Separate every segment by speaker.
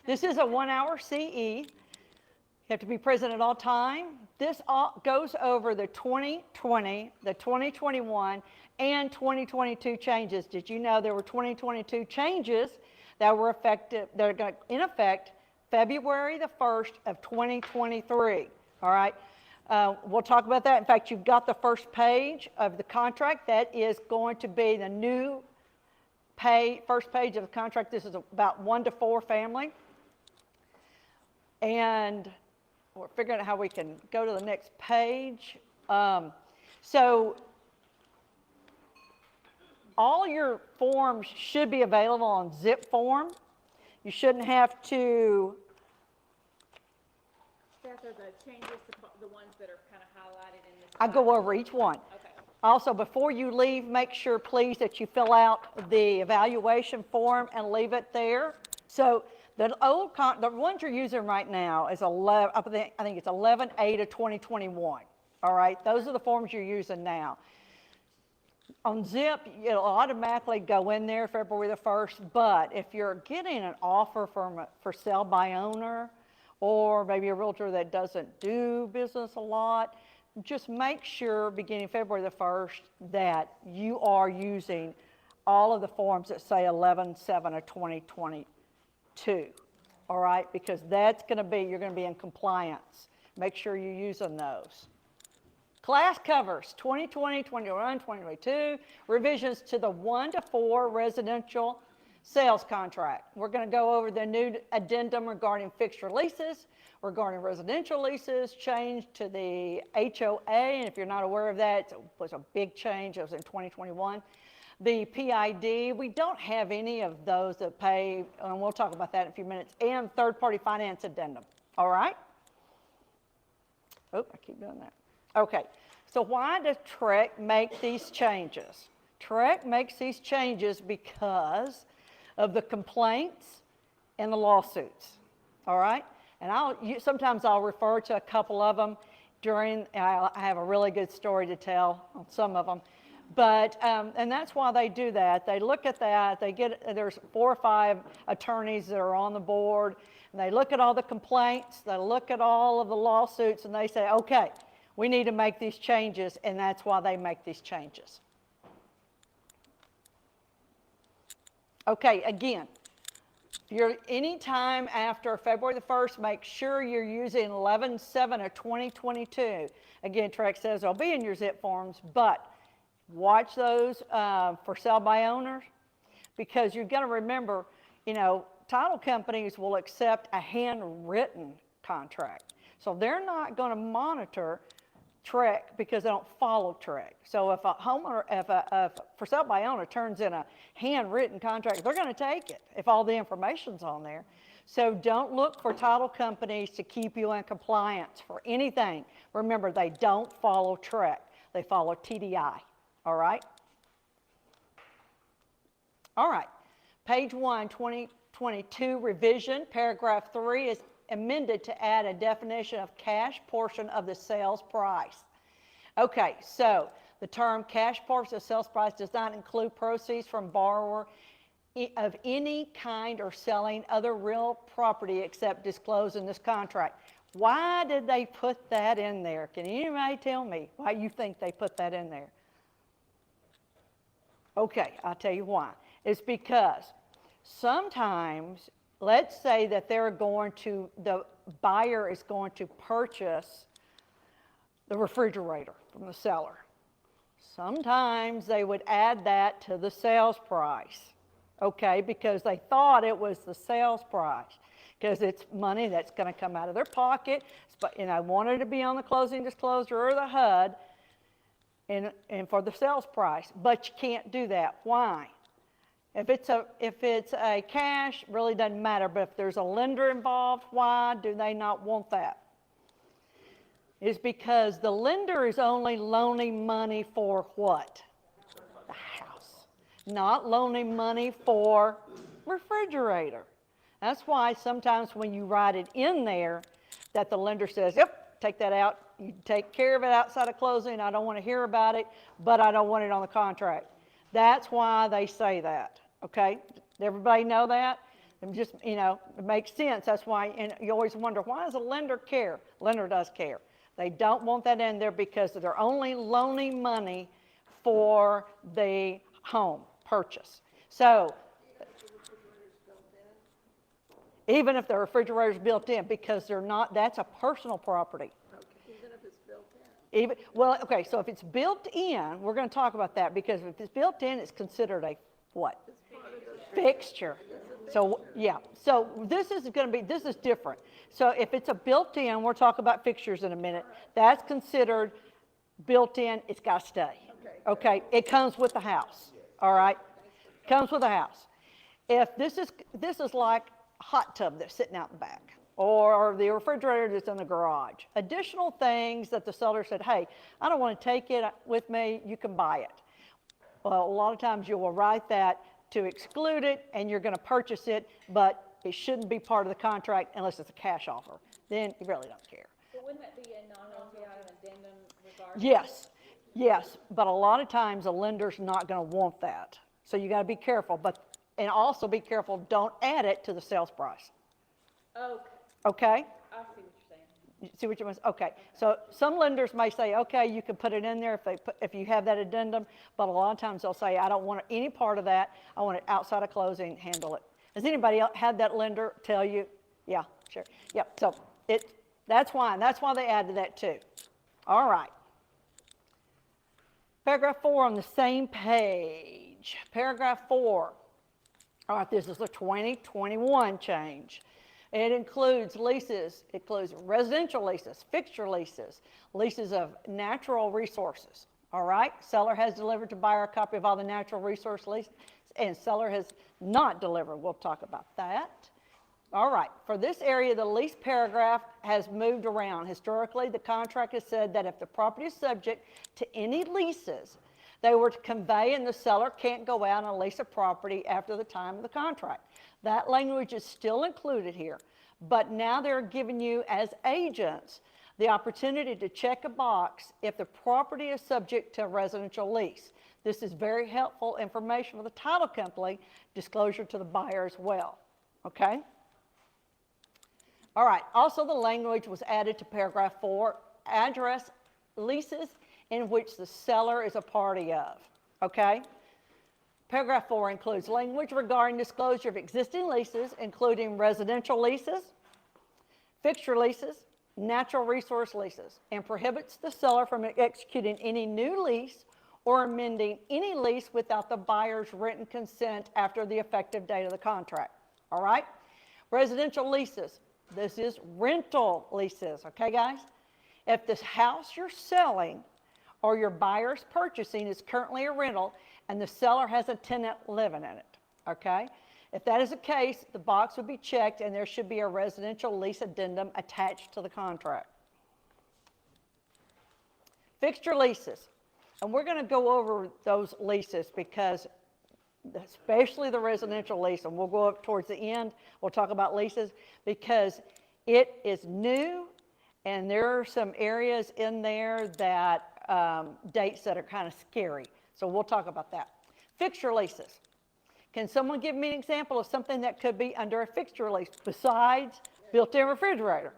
Speaker 1: This is a 1 hour CE. You have to be present at all time. This all goes over the 2020, the 2021, and 2022 changes. Did you know there were 2022 changes that were effective, that are in effect February the 1st of 2023? All right. We'll talk about that. In fact, you've got the first page of the contract. That is going to be the new first page of the contract. This is about 1 to 4 family. And we're figuring out how we can go to the next page. So all your forms should be available on zip form. You shouldn't have to.
Speaker 2: Beth, are the changes the ones that are kind of highlighted in this?
Speaker 1: I go over each one.
Speaker 2: Okay. Also,
Speaker 1: before you leave, make sure, please, that you fill out the evaluation form and leave it there. So the ones you're using right now is 11. I think it's 11A to 2021. All right, those are the forms you're using now. On Zip, it'll automatically go in there February the 1st. But if you're getting an offer for sale by owner, or maybe a realtor that doesn't do business a lot, just make sure beginning February the 1st that you are using all of the forms that say 11/7 of 2022, all right? Because that's going to be, you're going to be in compliance. Make sure you're using those. Class covers 2020, 21, 2022, revisions to the 1 to 4 residential sales contract. We're going to go over the new addendum regarding fixture leases, regarding residential leases, change to the HOA, and if you're not aware of that, it was a big change. It was in 2021. The PID, we don't have any of those that pay, and we'll talk about that in a few minutes, and third-party finance addendum, all right? Oh, I keep doing that. Okay, so why does TREC make these changes? TREC makes these changes because of the complaints and the lawsuits, all right? And sometimes I'll refer to a couple of them I have a really good story to tell on some of them. But, and that's why they do that. They look at that, there's 4 or 5 attorneys that are on the board, and they look at all the complaints, they look at all of the lawsuits, and they say, okay, we need to make these changes, and that's why they make these changes. Okay, again, if you're any time after February the 1st, make sure you're using 11/7 of 2022. Again, TREC says they'll be in your zip forms, but watch those for sale by owners, because you've got to remember, title companies will accept a handwritten contract. So they're not going to monitor TREC because they don't follow TREC. So if a homeowner, if for sale by owner turns in a handwritten contract, they're going to take it if all the information's on there. So don't look for title companies to keep you in compliance for anything. Remember, they don't follow TREC. They follow TDI, all right? All right, page 1, 2022 revision, paragraph 3 is amended to add a definition of cash portion of the sales price. Okay, so the term cash portion of sales price does not include proceeds from borrower of any kind or selling other real property except disclosed in this contract. Why did they put that in there? Can anybody tell me why you think they put that in there? Okay, I'll tell you why. It's because sometimes, let's say that the buyer is going to purchase the refrigerator from the seller. Sometimes they would add that to the sales price, okay, because they thought it was the sales price, because it's money that's going to come out of their pocket, but wanted to be on the closing disclosure or the HUD, and for the sales price, but you can't do that. Why? If it's a cash, really doesn't matter, but if there's a lender involved, why do they not want that? It's because the lender is only loaning money for what? The house. Not loaning money for refrigerator. That's why sometimes when you write it in there that the lender says, yep, take that out. You take care of it outside of closing. I don't want to hear about it, but I don't want it on the contract. That's why they say that. Okay, everybody know that? It just, you know, it makes sense. That's why, and you always wonder, why does a lender care? Lender does care. They don't want that in there because they're only loaning money for the home purchase. So, even if the refrigerator's built in, because they're not, that's a personal property.
Speaker 3: Even if it's built in?
Speaker 1: Even, well, okay, so if it's built in, we're going to talk about that, because if it's built in, it's considered a what? Fixture. So, yeah, so this is going to be, this is different. So if it's a built-in, we'll talk about fixtures in a minute, that's considered built-in, it's got to stay. Okay, it comes with the house, all right? Comes with the house. If this is like a hot tub that's sitting out in the back, or the refrigerator that's in the garage, additional things that the seller said, hey, I don't want to take it with me, you can buy it. Well, a lot of times you will write that to exclude it, and you're going to purchase it, but it shouldn't be part of the contract unless it's a cash offer. Then you really don't care.
Speaker 2: But wouldn't that be a non-OTI addendum regardless?
Speaker 1: Yes, yes, but a lot of times a lender's not going to want that. So you got to be careful, and also be careful, don't add it to the sales price.
Speaker 2: Okay,
Speaker 1: Okay?
Speaker 2: I see what you're saying.
Speaker 1: You see what you mean? Okay, so some lenders may say, okay, you can put it in there if you have that addendum, but a lot of times they'll say, I don't want any part of that. I want it outside of closing, handle it. Has anybody else had that lender tell you? Yeah, sure. Yep, so that's why they added that too. All right. Paragraph 4 on the same page. Paragraph 4. All right, this is the 2021 change. It includes leases, it includes residential leases, fixture leases, leases of natural resources. All right, seller has delivered to buyer a copy of all the natural resource leases, and seller has not delivered. We'll talk about that. All right, for this area, the lease paragraph has moved around. Historically, the contract has said that if the property is subject to any leases, they were to convey, and the seller can't go out and lease a property after the time of the contract. That language is still included here, but now they're giving you, as agents, the opportunity to check a box if the property is subject to a residential lease. This is very helpful information for the title company, disclosure to the buyer as well, okay? All right, also the language was added to paragraph 4, address leases in which the seller is a party of, okay? Paragraph 4 includes language regarding disclosure of existing leases, including residential leases, fixture leases, natural resource leases, and prohibits the seller from executing any new lease or amending any lease without the buyer's written consent after the effective date of the contract. All right? Residential leases. This is rental leases, okay, guys? If this house you're selling or your buyer's purchasing is currently a rental and the seller has a tenant living in it, okay? If that is the case, the box would be checked and there should be a residential lease addendum attached to the contract. Fixture leases, and we're going to go over those leases because, especially the residential lease, and we'll go up towards the end, we'll talk about leases, because it is new and there are some areas in there that dates that are kind of scary. So we'll talk about that. Fixture leases. Can someone give me an example of something that could be under a fixture lease besides built-in refrigerator?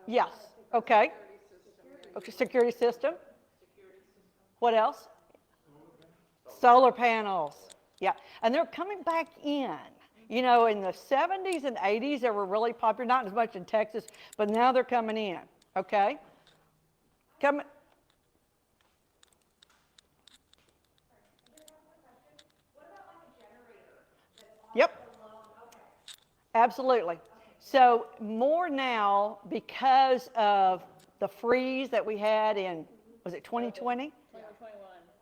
Speaker 1: Yes, okay. Okay, security system. What else? Solar panels. Yeah, and they're coming back in. You know, in the 70s and 80s, they were really popular, not as much in Texas, but now they're coming in, okay? Coming. Yep. Absolutely. So more now because of the freeze that we had in, was it 2020?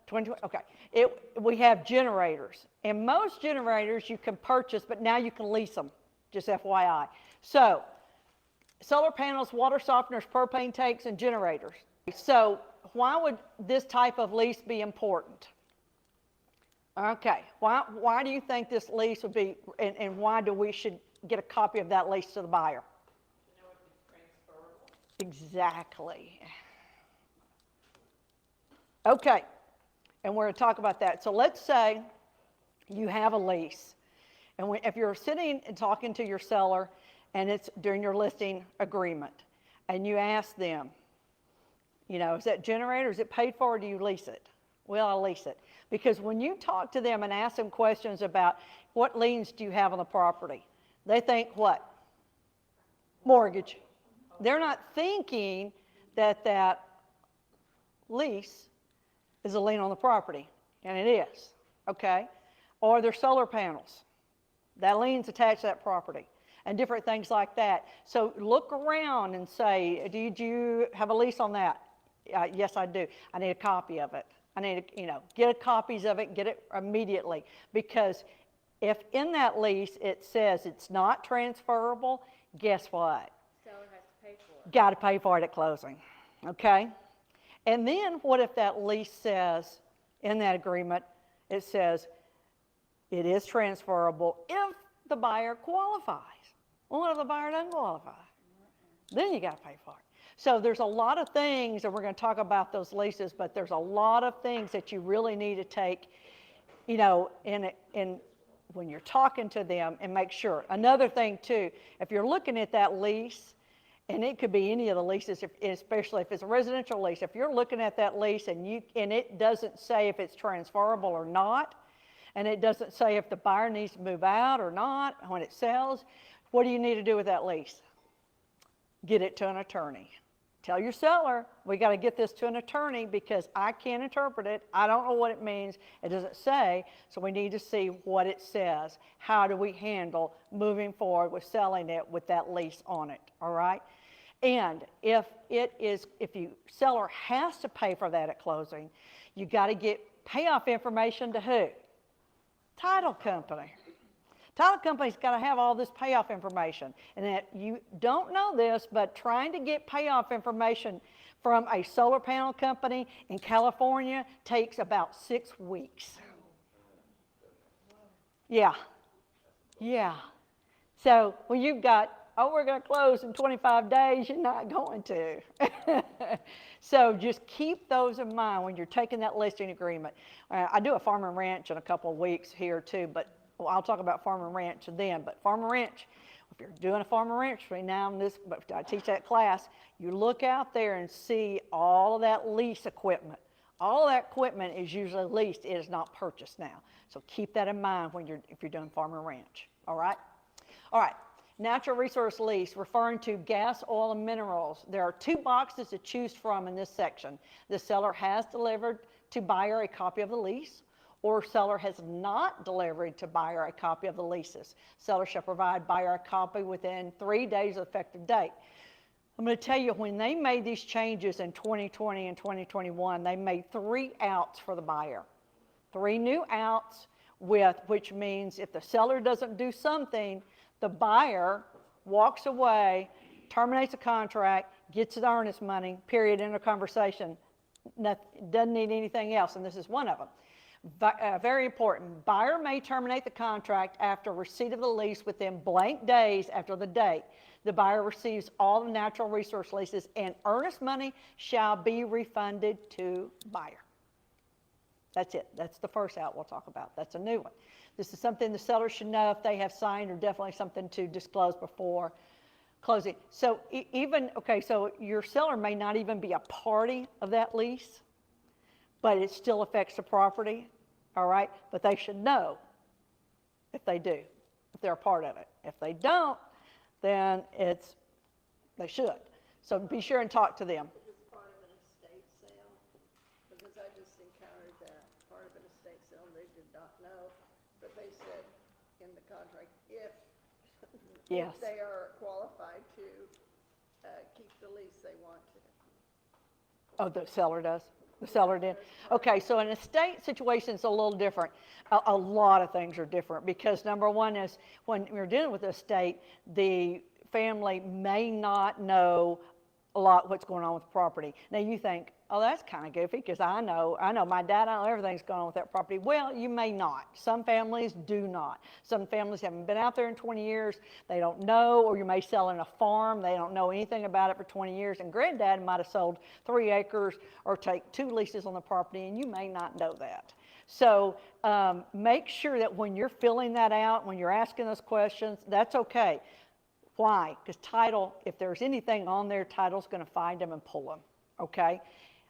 Speaker 1: 2021. Okay. We have generators. And most generators you can purchase, but now you can lease them, just FYI. So solar panels, water softeners, propane tanks, and generators. So why would this type of lease be important? Okay, why do you think this lease would be, and why do we should get a copy of that lease to the buyer?
Speaker 2: You know, it's transferable.
Speaker 1: Exactly. Okay, And we're going to talk about that. So let's say you have a lease. And if you're sitting and talking to your seller and it's during your listing agreement and you ask them, you know, is that generator, is it paid for or do you lease it? Well, I lease it. Because when you talk to them and ask them questions about what liens do you have on the property, they think what? Mortgage. They're not thinking that that lease is a lien on the property, and it is, okay? Or their solar panels. That lien's attached to that property, and different things like that. So look around and say, do you have a lease on that? Yes, I do. I need a copy of it. I need to, get copies of it, get it immediately. Because if in that lease it says it's not transferable, guess what?
Speaker 2: Seller has to pay for it.
Speaker 1: Got to pay for it at closing, okay? And then what if that lease says, in that agreement, it says it is transferable if the buyer qualifies. Well, what if the buyer doesn't qualify? Then you got to pay for it. So there's a lot of things, and we're going to talk about those leases, but there's a lot of things that you really need to take, in when you're talking to them and make sure. Another thing too, if you're looking at that lease, and it could be any of the leases, especially if it's a residential lease, if you're looking at that lease and it doesn't say if it's transferable or not, and it doesn't say if the buyer needs to move out or not when it sells, what do you need to do with that lease? Get it to an attorney. Tell your seller, we got to get this to an attorney because I can't interpret it. I don't know what it means. It doesn't say, so we need to see what it says. How do we handle moving forward with selling it with that lease on it, all right? And if seller has to pay for that at closing, you got to get payoff information to who? Title company. Title company's got to have all this payoff information. And that you don't know this, but trying to get payoff information from a solar panel company in California takes about 6 weeks. Yeah. So when you've got, we're going to close in 25 days, you're not going to. So just keep those in mind when you're taking that listing agreement. I do a farm and ranch in a couple of weeks here too, but I'll talk about farm and ranch then. But farm and ranch, if you're doing a farm and ranch between now and this, but I teach that class, you look out there and see all of that lease equipment. All of that equipment is usually leased. It is not purchased now. So keep that in mind if you're doing farm and ranch. All right? All right. Natural resource lease, referring to gas, oil, and minerals. There are 2 boxes to choose from in this section. The seller has delivered to buyer a copy of the lease, or seller has not delivered to buyer a copy of the leases. Seller shall provide buyer a copy within 3 days of effective date. I'm going to tell you, when they made these changes in 2020 and 2021, they made 3 outs for the buyer. 3 new outs, which means if the seller doesn't do something, the buyer walks away, terminates the contract, gets his earnest money, period, end of conversation. Doesn't need anything else, and this is one of them. Very important. Buyer may terminate the contract after receipt of the lease within blank days after the date. The buyer receives all the natural resource leases, and earnest money shall be refunded to buyer. That's it. That's the first out we'll talk about. That's a new one. This is something the seller should know if they have signed, or definitely something to disclose before closing. So so your seller may not even be a party of that lease, but it still affects the property, all right? But they should know if they do, if they're a part of it. If they don't, then they should. So be sure and talk to them.
Speaker 3: Is this part of an estate sale? Because I just encountered that part of an estate sale, they did not know, but they said in the contract, if
Speaker 1: Yes.
Speaker 3: they are qualified to keep the lease, they want to.
Speaker 1: Oh, the seller does? The seller did? Okay, so an estate situation is a little different. A lot of things are different because number one is when you're dealing with the estate, the family may not know a lot what's going on with the property. Now you think, oh, that's kind of goofy, because I know my dad, I know everything's going on with that property. Well, you may not. Some families do not. Some families haven't been out there in 20 years. They don't know, or you may sell in a farm. They don't know anything about it for 20 years. And granddad might have sold 3 acres or take 2 leases on the property, and you may not know that. So make sure that when you're filling that out, when you're asking those questions, that's okay. Why? Because title, if there's anything on there, title's going to find them and pull them. Okay?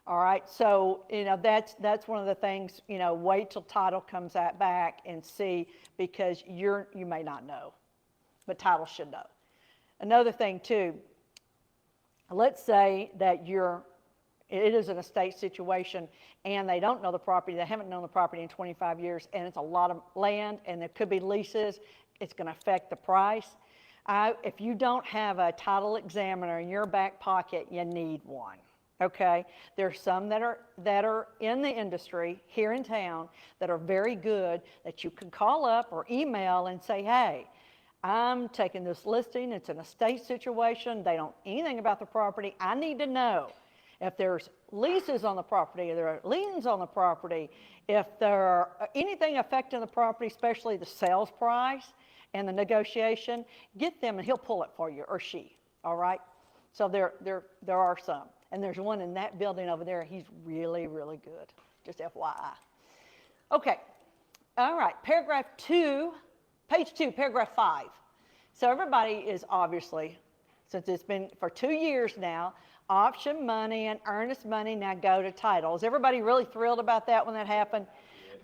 Speaker 1: All right? So, that's one of the things, wait till title comes back and see, because you may not know, but title should know. Another thing too, let's say that it is an estate situation and they don't know the property, they haven't known the property in 25 years, and it's a lot of land and there could be leases, it's going to affect the price. If you don't have a title examiner in your back pocket, you need one. Okay, there's some that are in the industry here in town that are very good, that you can call up or email and say, hey, I'm taking this listing, it's an estate situation, they don't know anything about the property, I need to know if there's leases on the property, if there are liens on the property, if there are anything affecting the property, especially the sales price and the negotiation, get them and he'll pull it for you, or she, all right? So there are some. And there's one in that building over there, he's really, really good, just FYI. Okay, all right, paragraph 2, page 2, paragraph 5. So everybody is obviously, since it's been for 2 years now, option money and earnest money now go to title. Is everybody really thrilled about that when that happened?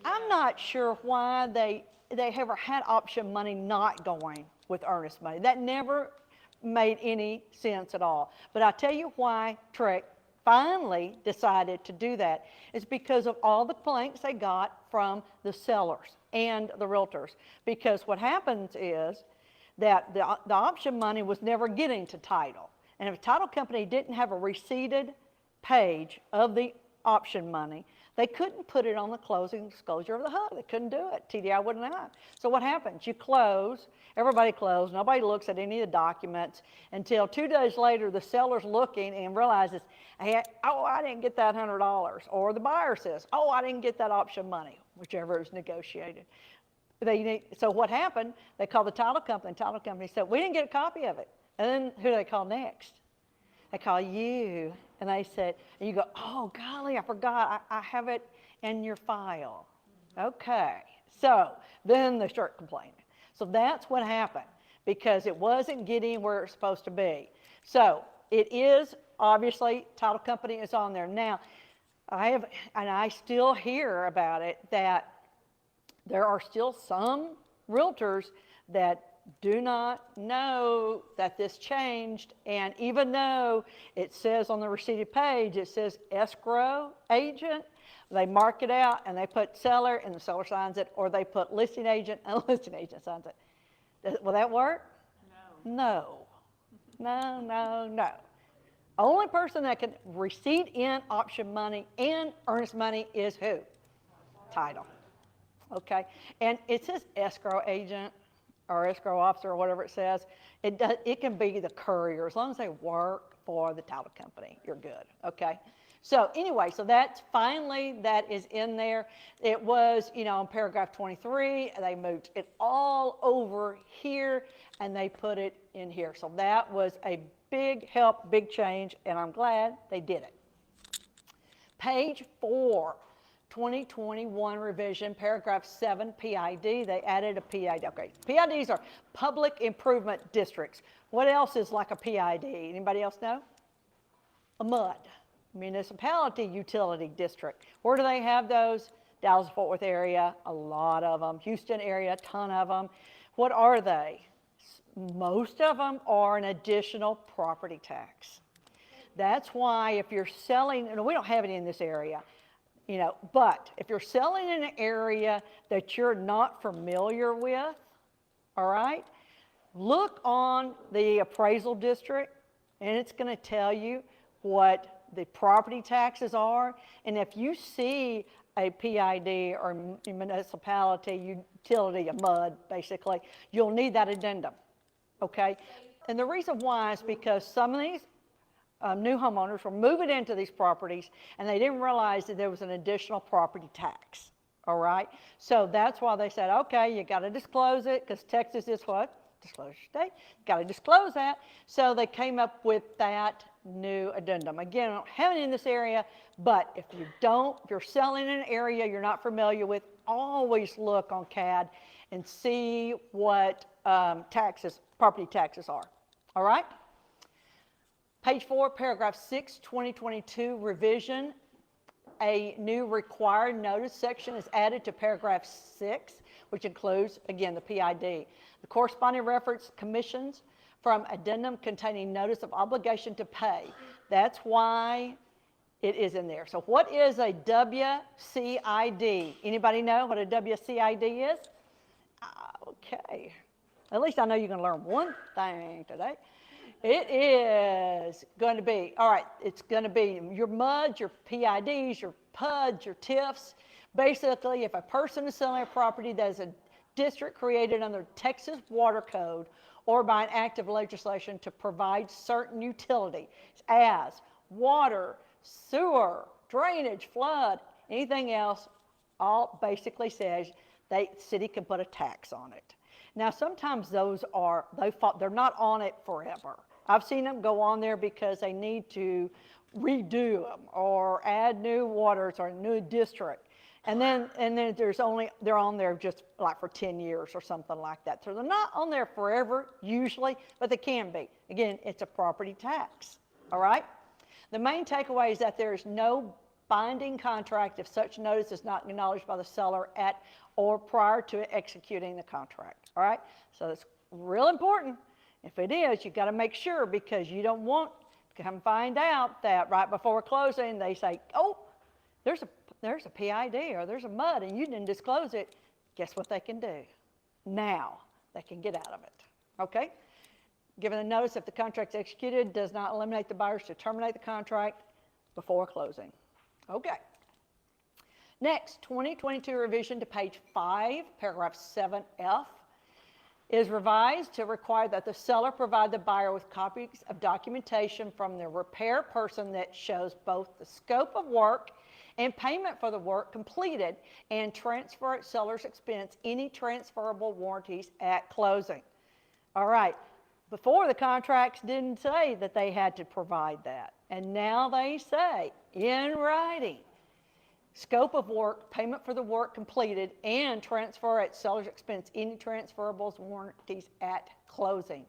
Speaker 1: I'm not sure why they ever had option money not going with earnest money. That never made any sense at all. But I'll tell you why TREC finally decided to do that. It's because of all the complaints they got from the sellers and the realtors. Because what happens is that the option money was never getting to title. And if a title company didn't have a receipted page of the option money, they couldn't put it on the closing disclosure of the HUD. They couldn't do it. TDI wouldn't have. So what happens? You close, everybody closed, nobody looks at any of the documents until 2 days later the seller's looking and realizes, hey, oh, I didn't get that $100. Or the buyer says, oh, I didn't get that option money, whichever is negotiated. So what happened? They called the title company. The title company said, we didn't get a copy of it. And then who do they call next? They call you, and they said, and you go, oh, golly, I forgot, I have it in your file. Okay, so then they start complaining. So that's what happened, because it wasn't getting where it's supposed to be. So it is, obviously, title company is on there. Now, I still hear about it, that there are still some realtors that do not know that this changed, and even though it says on the receipted page, it says escrow agent, they mark it out and they put seller and the seller signs it, or they put listing agent and the listing agent signs it. Will that work? No. No. Only person that can receipt in option money and earnest money is who? Title. Okay, and it says escrow agent or escrow officer or whatever it says. It can be the courier. As long as they work for the title company, you're good, okay? So anyway, so that's finally, that is in there. It was, in paragraph 23, they moved it all over here and they put it in here. So that was a big help, big change, and I'm glad they did it. Page 4. 2021 revision, paragraph 7, PID, they added a PID. Okay, PIDs are public improvement districts. What else is like a PID? Anybody else know? A MUD, municipality utility district. Where do they have those? Dallas-Fort Worth area, a lot of them. Houston area, a ton of them. What are they? Most of them are an additional property tax. That's why if you're selling, and we don't have any in this area, but if you're selling in an area that you're not familiar with, all right, look on the appraisal district and it's going to tell you what the property taxes are. And if you see a PID or municipality utility, a MUD basically, you'll need that addendum, okay? And the reason why is because some of these new homeowners were moving into these properties, and they didn't realize that there was an additional property tax. All right? So that's why they said, okay, you got to disclose it, because Texas is what? Disclosure state. Got to disclose that. So they came up with that new addendum. Again, I don't have it in this area, but if you're selling in an area you're not familiar with, always look on CAD and see what property taxes are. All right? Page 4, paragraph 6, 2022 revision. A new required notice section is added to paragraph 6, which includes, again, the PID. The corresponding reference commissions from addendum containing notice of obligation to pay. That's why it is in there. So what is a WCID? Anybody know what a WCID is? Okay. At least I know you're going to learn one thing today. It is going to be, all right, it's going to be your MUDs, your PIDs, your PUDs, your TIFs. Basically, if a person is selling a property that is a district created under Texas Water Code or by an act of legislation to provide certain utilities as water, sewer, drainage, flood, anything else, all basically says the city can put a tax on it. Now, sometimes those are, they're not on it forever. I've seen them go on there because they need to redo them or add new waters or a new district. And then they're on there just like for 10 years or something like that. So they're not on there forever usually, but they can be. Again, it's a property tax, all right? The main takeaway is that there is no binding contract if such notice is not acknowledged by the seller at or prior to executing the contract, all right? So it's real important. If it is, you've got to make sure, because you don't want to come find out that right before closing they say, oh, there's a PID or there's a MUD and you didn't disclose it. Guess what they can do? Now they can get out of it, okay? Given the notice, if the contract's executed, does not eliminate the buyers to terminate the contract before closing. Okay. Next, 2022 revision to page 5, paragraph 7F, is revised to require that the seller provide the buyer with copies of documentation from the repair person that shows both the scope of work and payment for the work completed, and transfer at seller's expense any transferable warranties at closing. All right, before the contracts didn't say that they had to provide that, and now they say in writing, scope of work, payment for the work completed, and transfer at seller's expense any transferables warranties at closing.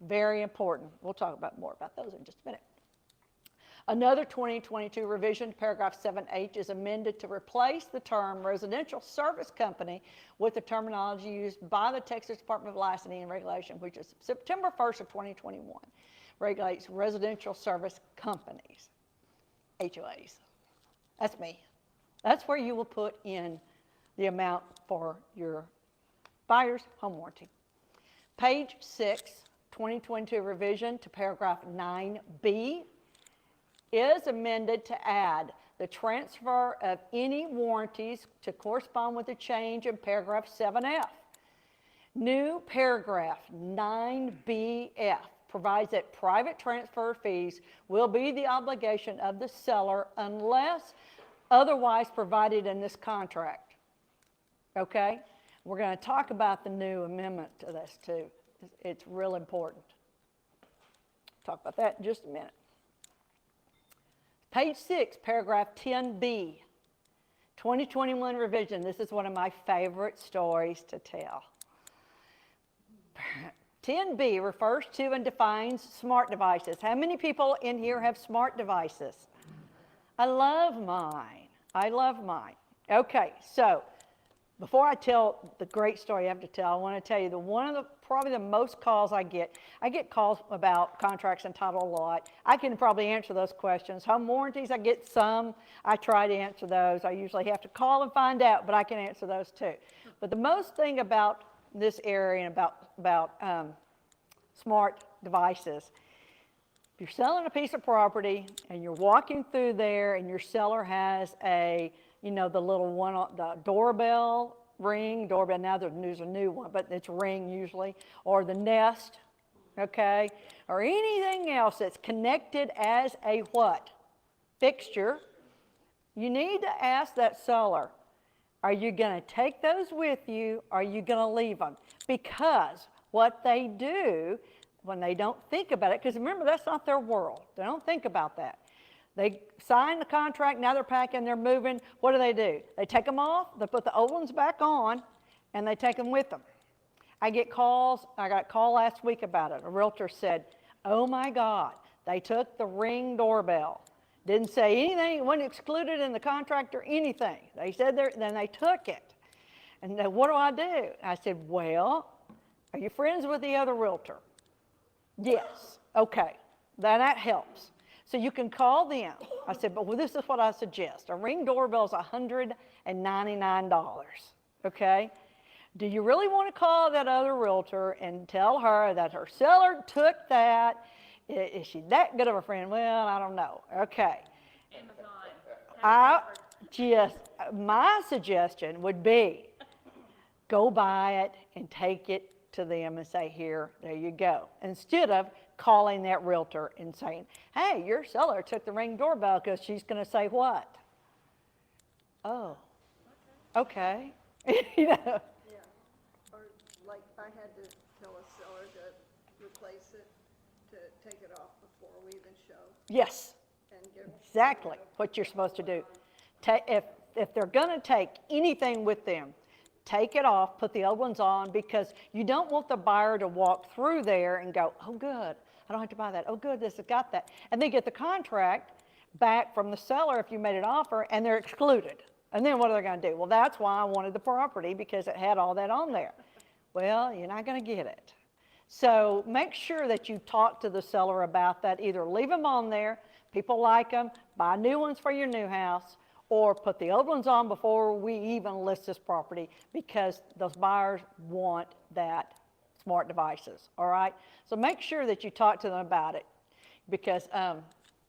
Speaker 1: Very important. We'll talk about more about those in just a minute. Another 2022 revision to paragraph 7H is amended to replace the term residential service company with the terminology used by the Texas Department of Licensing and Regulation, which is September 1st of 2021, regulates residential service companies, HOAs. That's me. That's where you will put in the amount for your buyer's home warranty. Page 6, 2022 revision to paragraph 9B is amended to add the transfer of any warranties to correspond with the change in paragraph 7F. New paragraph 9BF provides that private transfer fees will be the obligation of the seller unless otherwise provided in this contract. Okay? We're going to talk about the new amendment to this too. It's real important. Talk about that in just a minute. Page 6, paragraph 10B, 2021 revision. This is one of my favorite stories to tell. 10B refers to and defines smart devices. How many people in here have smart devices? I love mine. I love mine. Okay, so before I tell the great story I have to tell, I want to tell you probably the most calls I get calls about contracts and title a lot. I can probably answer those questions. Home warranties, I get some. I try to answer those. I usually have to call and find out, but I can answer those too. But the most thing about this area and about smart devices, if you're selling a piece of property and you're walking through there and your seller has the little one, the doorbell, now there's a new one, but it's Ring usually, or the Nest, okay, or anything else that's connected as a what? Fixture, you need to ask that seller, are you going to take those with you, or are you going to leave them? Because what they do when they don't think about it, because remember, that's not their world. They don't think about that. They sign the contract, now they're packing, they're moving. What do? They take them off, they put the old ones back on, and they take them with them. I get calls, I got a call last week about it. A realtor said, oh my God, they took the Ring doorbell. Didn't say anything, it wasn't excluded in the contract or anything. They said then they took it. And then what do? I said, well, are you friends with the other realtor? Yes. Okay, that helps. So you can call them. I said, but this is what I suggest. A Ring doorbell is $199, okay? Do you really want to call that other realtor and tell her that her seller took that? Is she that good of a friend? Well, I don't know. Okay. My suggestion would be, go buy it and take it to them and say, here, there you go. Instead of calling that realtor and saying, hey, your seller took the Ring doorbell, because she's going to say what? Oh, okay. You know.
Speaker 3: Yeah, or like I had to tell a seller to replace it, to take it off before we even show.
Speaker 1: Yes,
Speaker 3: And give.
Speaker 1: exactly what you're supposed to do. If they're going to take anything with them, take it off, put the old ones on, because you don't want the buyer to walk through there and go, oh good, I don't have to buy that. Oh good, this has got that. And they get the contract back from the seller if you made an offer, and they're excluded. And then what are they going to do? Well, that's why I wanted the property, because it had all that on there. Well, you're not going to get it. So make sure that you talk to the seller about that. Either leave them on there, people like them, buy new ones for your new house, or put the old ones on before we even list this property, because those buyers want that smart devices, all right? So make sure that you talk to them about it, because,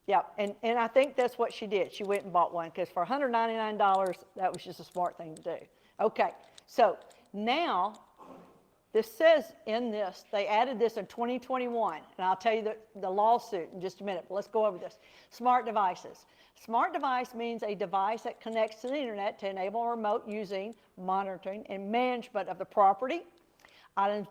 Speaker 1: yeah, and I think that's what she did. She went and bought one, because for $199, that was just a smart thing to do. Okay, so now, this says in this, they added this in 2021, and I'll tell you the lawsuit in just a minute, but let's go over this. Smart devices. Smart device means a device that connects to the internet to enable remote using, monitoring, and management of the property, items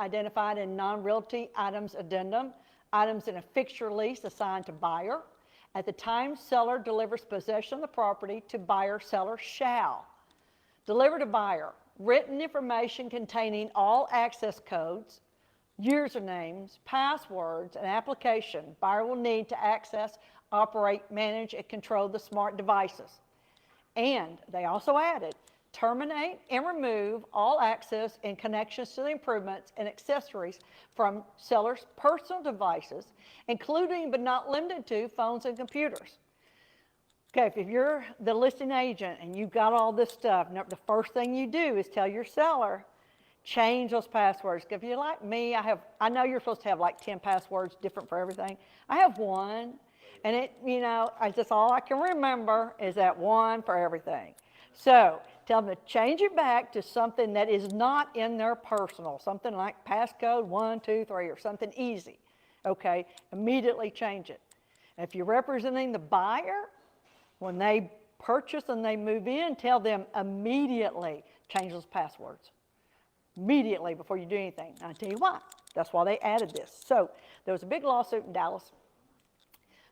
Speaker 1: identified in non-realty items addendum, items in a fixture lease assigned to buyer. At the time seller delivers possession of the property to buyer, seller shall deliver to buyer written information containing all access codes, usernames, passwords, and application buyer will need to access, operate, manage, and control the smart devices. And they also added, terminate and remove all access and connections to the improvements and accessories from seller's personal devices, including but not limited to phones and computers. Okay, if you're the listing agent and you've got all this stuff, the first thing you do is tell your seller, change those passwords. If you're like me, I know you're supposed to have like 10 passwords different for everything. I have one, and that's all I can remember is that one for everything. So tell them to change it back to something that is not in their personal, something like passcode 1, 2, 3, or something easy. Okay, immediately change it. If you're representing the buyer, when they purchase and they move in, tell them immediately change those passwords. Immediately before you do anything. And I'll tell you why. That's why they added this. So there was a big lawsuit in Dallas.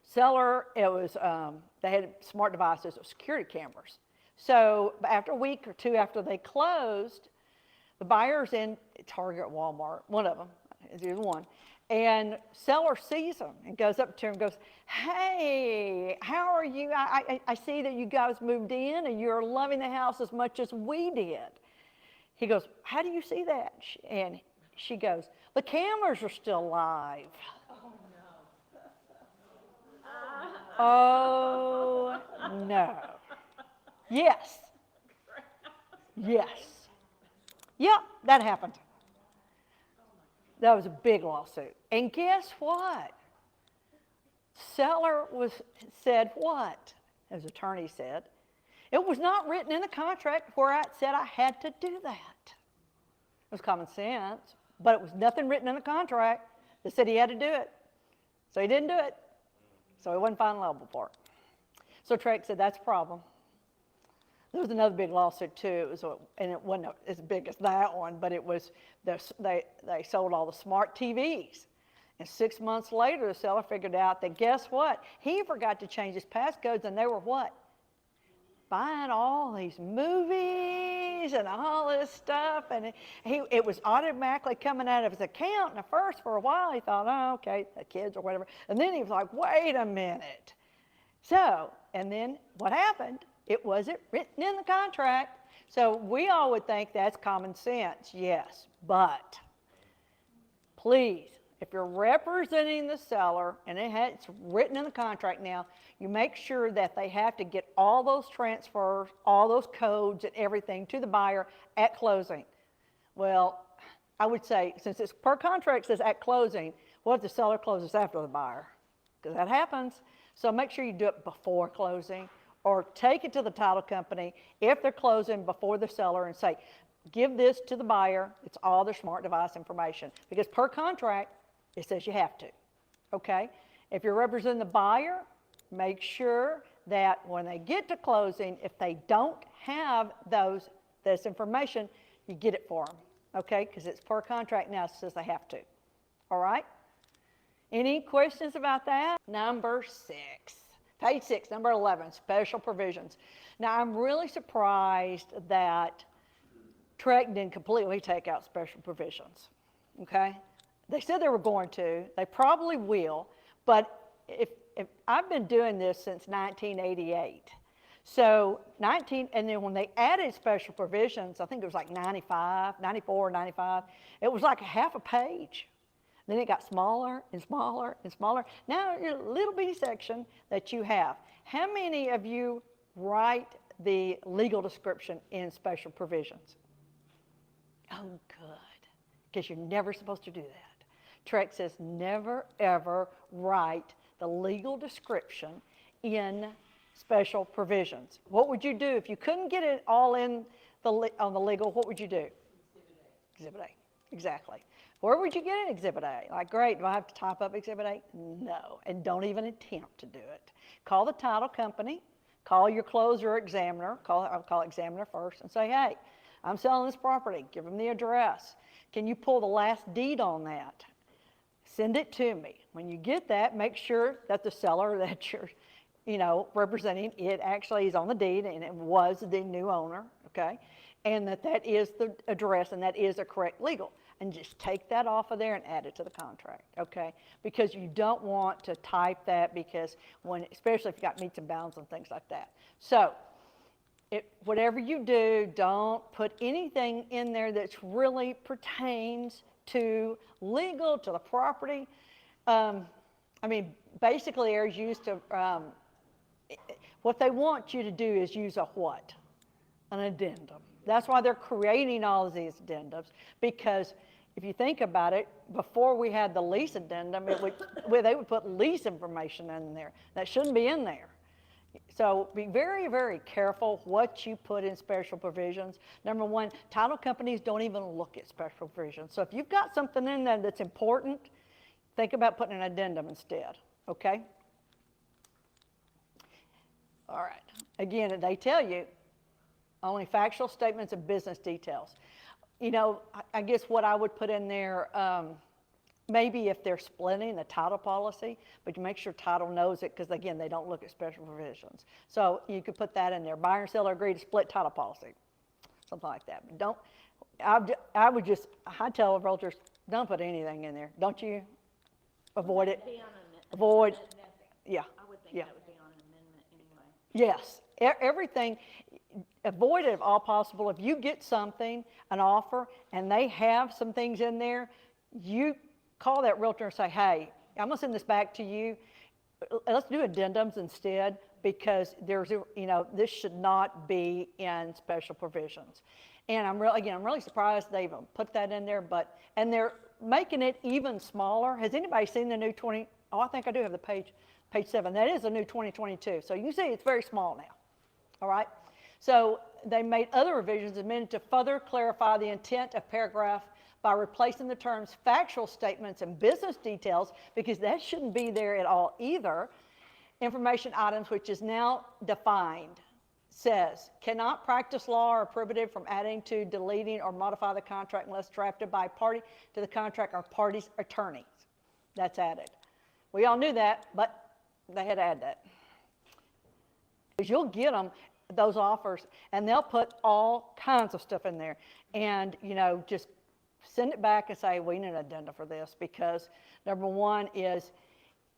Speaker 1: Seller, they had smart devices with security cameras. So after a week or two after they closed, the buyer's in Target, Walmart, one of them, is either one, and seller sees them and goes up to him and goes, hey, how are you? I see that you guys moved in and you're loving the house as much as we did. He goes, how do you see that? And she goes, the cameras are still live. Oh, no. Yes. Yes. Yep, that happened. That was a big lawsuit. And guess what? Seller said what? His attorney said, it was not written in the contract where it said I had to do that. It was common sense, but it was nothing written in the contract. the city had to do it. So he didn't do it. So he wasn't fined liable for it. So TREC said, that's a problem. There was another big lawsuit too, and it wasn't as big as that one, but it was, they sold all the smart TVs. And 6 months later, the seller figured out that guess what? He forgot to change his passcodes, and they were what? Buying all these movies and all this stuff, and it was automatically coming out of his account. And at first, for a while, he thought, oh, okay, the kids or whatever. And then he was like, wait a minute. So, and then what happened? It wasn't written in the contract. So we all would think that's common sense, yes, but please, if you're representing the seller and it's written in the contract now, you make sure that they have to get all those transfers, all those codes and everything to the buyer at closing. Well, I would say, since it's per contract says at closing, what if the seller closes after the buyer? Because that happens. So make sure you do it before closing, or take it to the title company if they're closing before the seller and say, give this to the buyer. It's all their smart device information. Because per contract, it says you have to, okay? If you're representing the buyer, make sure that when they get to closing, if they don't have this information, you get it for them, okay? Because it's per contract now, it says they have to, all right? Any questions about that? Number 6, page 6, number 11, special provisions. Now, I'm really surprised that TREC didn't completely take out special provisions, okay? They said they were going to. They probably will. But if I've been doing this since 1988. So and then when they added special provisions, I think it was like 94, 95, it was like a half a page. Then it got smaller and smaller and smaller. Now, a little bitty section that you have. How many of you write the legal description in special provisions? Oh, good, because you're never supposed to do that. TREC says never, ever write the legal description in special provisions. What would you do if you couldn't get it all in on the legal? What would you do? Exhibit A, exactly. Where would you get an Exhibit A? Like, great, do I have to type up Exhibit A? No, and don't even attempt to do it. Call the title company, call your closer or examiner, I'll call examiner first, and say, hey, I'm selling this property. Give them the address. Can you pull the last deed on that? Send it to me. When you get that, make sure that the seller that you're, representing, it actually is on the deed and it was the new owner, okay? And that is the address and that is a correct legal. And just take that off of there and add it to the contract, okay? Because you don't want to type that because especially if you've got meets and bounds and things like that. So, whatever you do, don't put anything in there that really pertains to legal, to the property. Basically, areas used to, what they want you to do is use a what? An addendum. That's why they're creating all of these addendums, because if you think about it, before we had the lease addendum, they would put lease information in there. That shouldn't be in there. So be very, very careful what you put in special provisions. Number one, title companies don't even look at special provisions. So if you've got something in there that's important, think about putting an addendum instead, okay? All right. Again, they tell you only factual statements and business details. I guess what I would put in there, maybe if they're splitting the title policy, but you make sure title knows it, because again, they don't look at special provisions. So you could put that in there. Buyer and seller agree to split title policy, something like that. But I tell realtors, don't put anything in there. Don't you? Avoid it. Avoid. Yeah.
Speaker 2: I would think that would be on an amendment anyway.
Speaker 1: Yes. Everything. Avoid it if all possible. If you get something, an offer, and they have some things in there, you call that realtor and say, hey, I'm going to send this back to you. Let's do addendums instead, because this should not be in special provisions. And I'm really surprised they even put that in there, and they're making it even smaller. Has anybody seen the new I think I do have the page 7. That is the new 2022. So you can see it's very small now. All right? So they made other revisions amended to further clarify the intent of paragraph by replacing the terms factual statements and business details, because that shouldn't be there at all either. Information items, which is now defined, says, cannot practice law or prohibited from adding to, deleting, or modify the contract unless drafted by a party to the contract or party's attorneys. That's added. We all knew that, but they had to add that. Because you'll get them, those offers, and they'll put all kinds of stuff in there. And, you know, just send it back and say, we need an addenda for this, because number one is,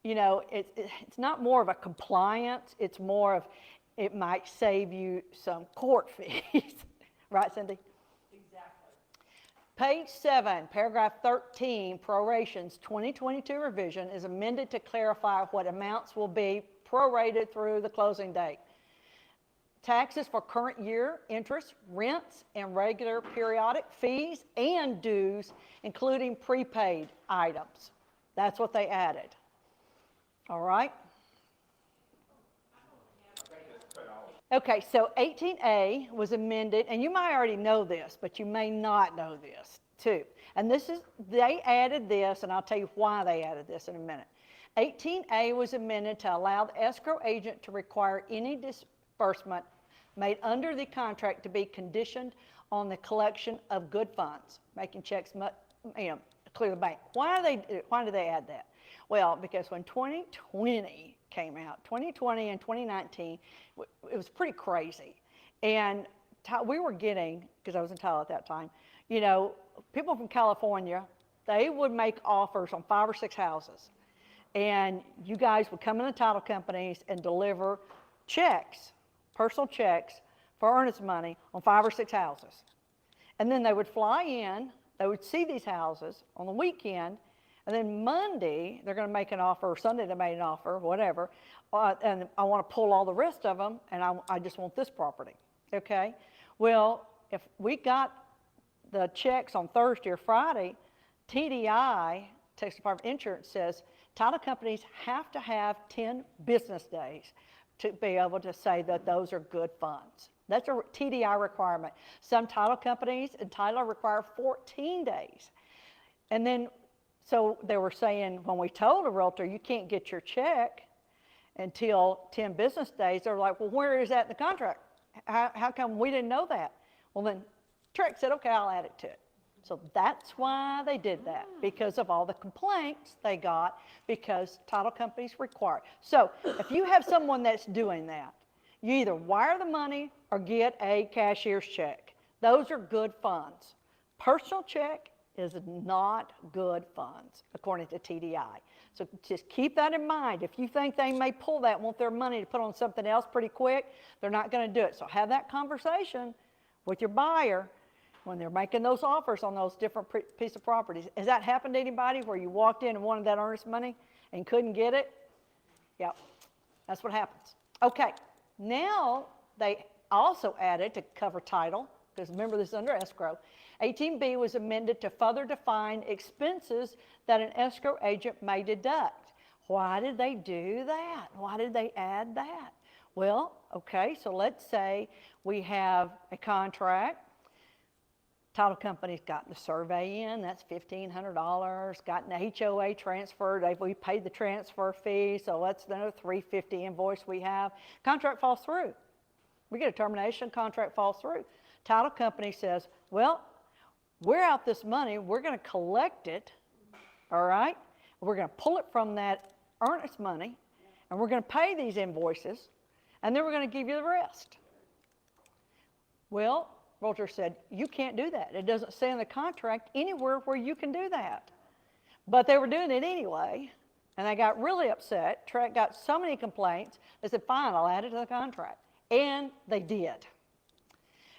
Speaker 1: you know, it's not more of a compliance, it's more of, it might save you some court fees. Right, Cindy?
Speaker 2: Exactly.
Speaker 1: Page 7, paragraph 13, prorations 2022 revision is amended to clarify what amounts will be prorated through the closing date. Taxes for current year, interest, rents, and regular periodic fees and dues, including prepaid items. That's what they added. All right? Okay, so 18A was amended, and you might already know this, but you may not know this too. And this is, they added this, and I'll tell you why they added this in a minute. 18A was amended to allow the escrow agent to require any disbursement made under the contract to be conditioned on the collection of good funds, making checks, you know, clear the bank. Why did they add that? Well, because when 2020 came out, 2020 and 2019, it was pretty crazy. And we were getting, because I was in Tyler at that time, you know, people from California, they would make offers on 5 or 6 houses. And you guys would come in the title companies and deliver checks, personal checks for earnest money on 5 or 6 houses. And then they would fly in, they would see these houses on the weekend, and then Monday they're going to make an offer, or Sunday they made an offer, whatever, and I want to pull all the rest of them, and I just want this property, okay? Well, if we got the checks on Thursday or Friday, TDI, Texas Department of Insurance, says title companies have to have 10 business days to be able to say that those are good funds. That's a TDI requirement. Some title companies and title require 14 days. And then, so they were saying, when we told a realtor, you can't get your check until 10 business days, they're like, well, where is that in the contract? How come we didn't know that? Well, then TREC said, okay, I'll add it to it. So that's why they did that, because of all the complaints they got, because title companies require it. So if you have someone that's doing that, you either wire the money or get a cashier's check. Those are good funds. Personal check is not good funds, according to TDI. So just keep that in mind. If you think they may pull that and want their money to put on something else pretty quick, they're not going to do it. So have that conversation with your buyer when they're making those offers on those different pieces of properties. Has that happened to anybody where you walked in and wanted that earnest money and couldn't get it? Yep, that's what happens. Okay, now they also added to cover title, because remember this is under escrow. 18B was amended to further define expenses that an escrow agent may deduct. Why did they do that? Why did they add that? Well, okay, so let's say we have a contract. Title company's gotten the survey in, that's $1,500, gotten the HOA transferred, we paid the transfer fee, so that's another $350 invoice we have. Contract falls through. We get a termination, contract falls through. Title company says, well, we're out this money, we're going to collect it, all right? We're going to pull it from that earnest money, and we're going to pay these invoices, and then we're going to give you the rest. Well, Realtor said, you can't do that. It doesn't say in the contract anywhere where you can do that. But they were doing it anyway, and they got really upset. TREC got so many complaints, they said, fine, I'll add it to the contract. And they did.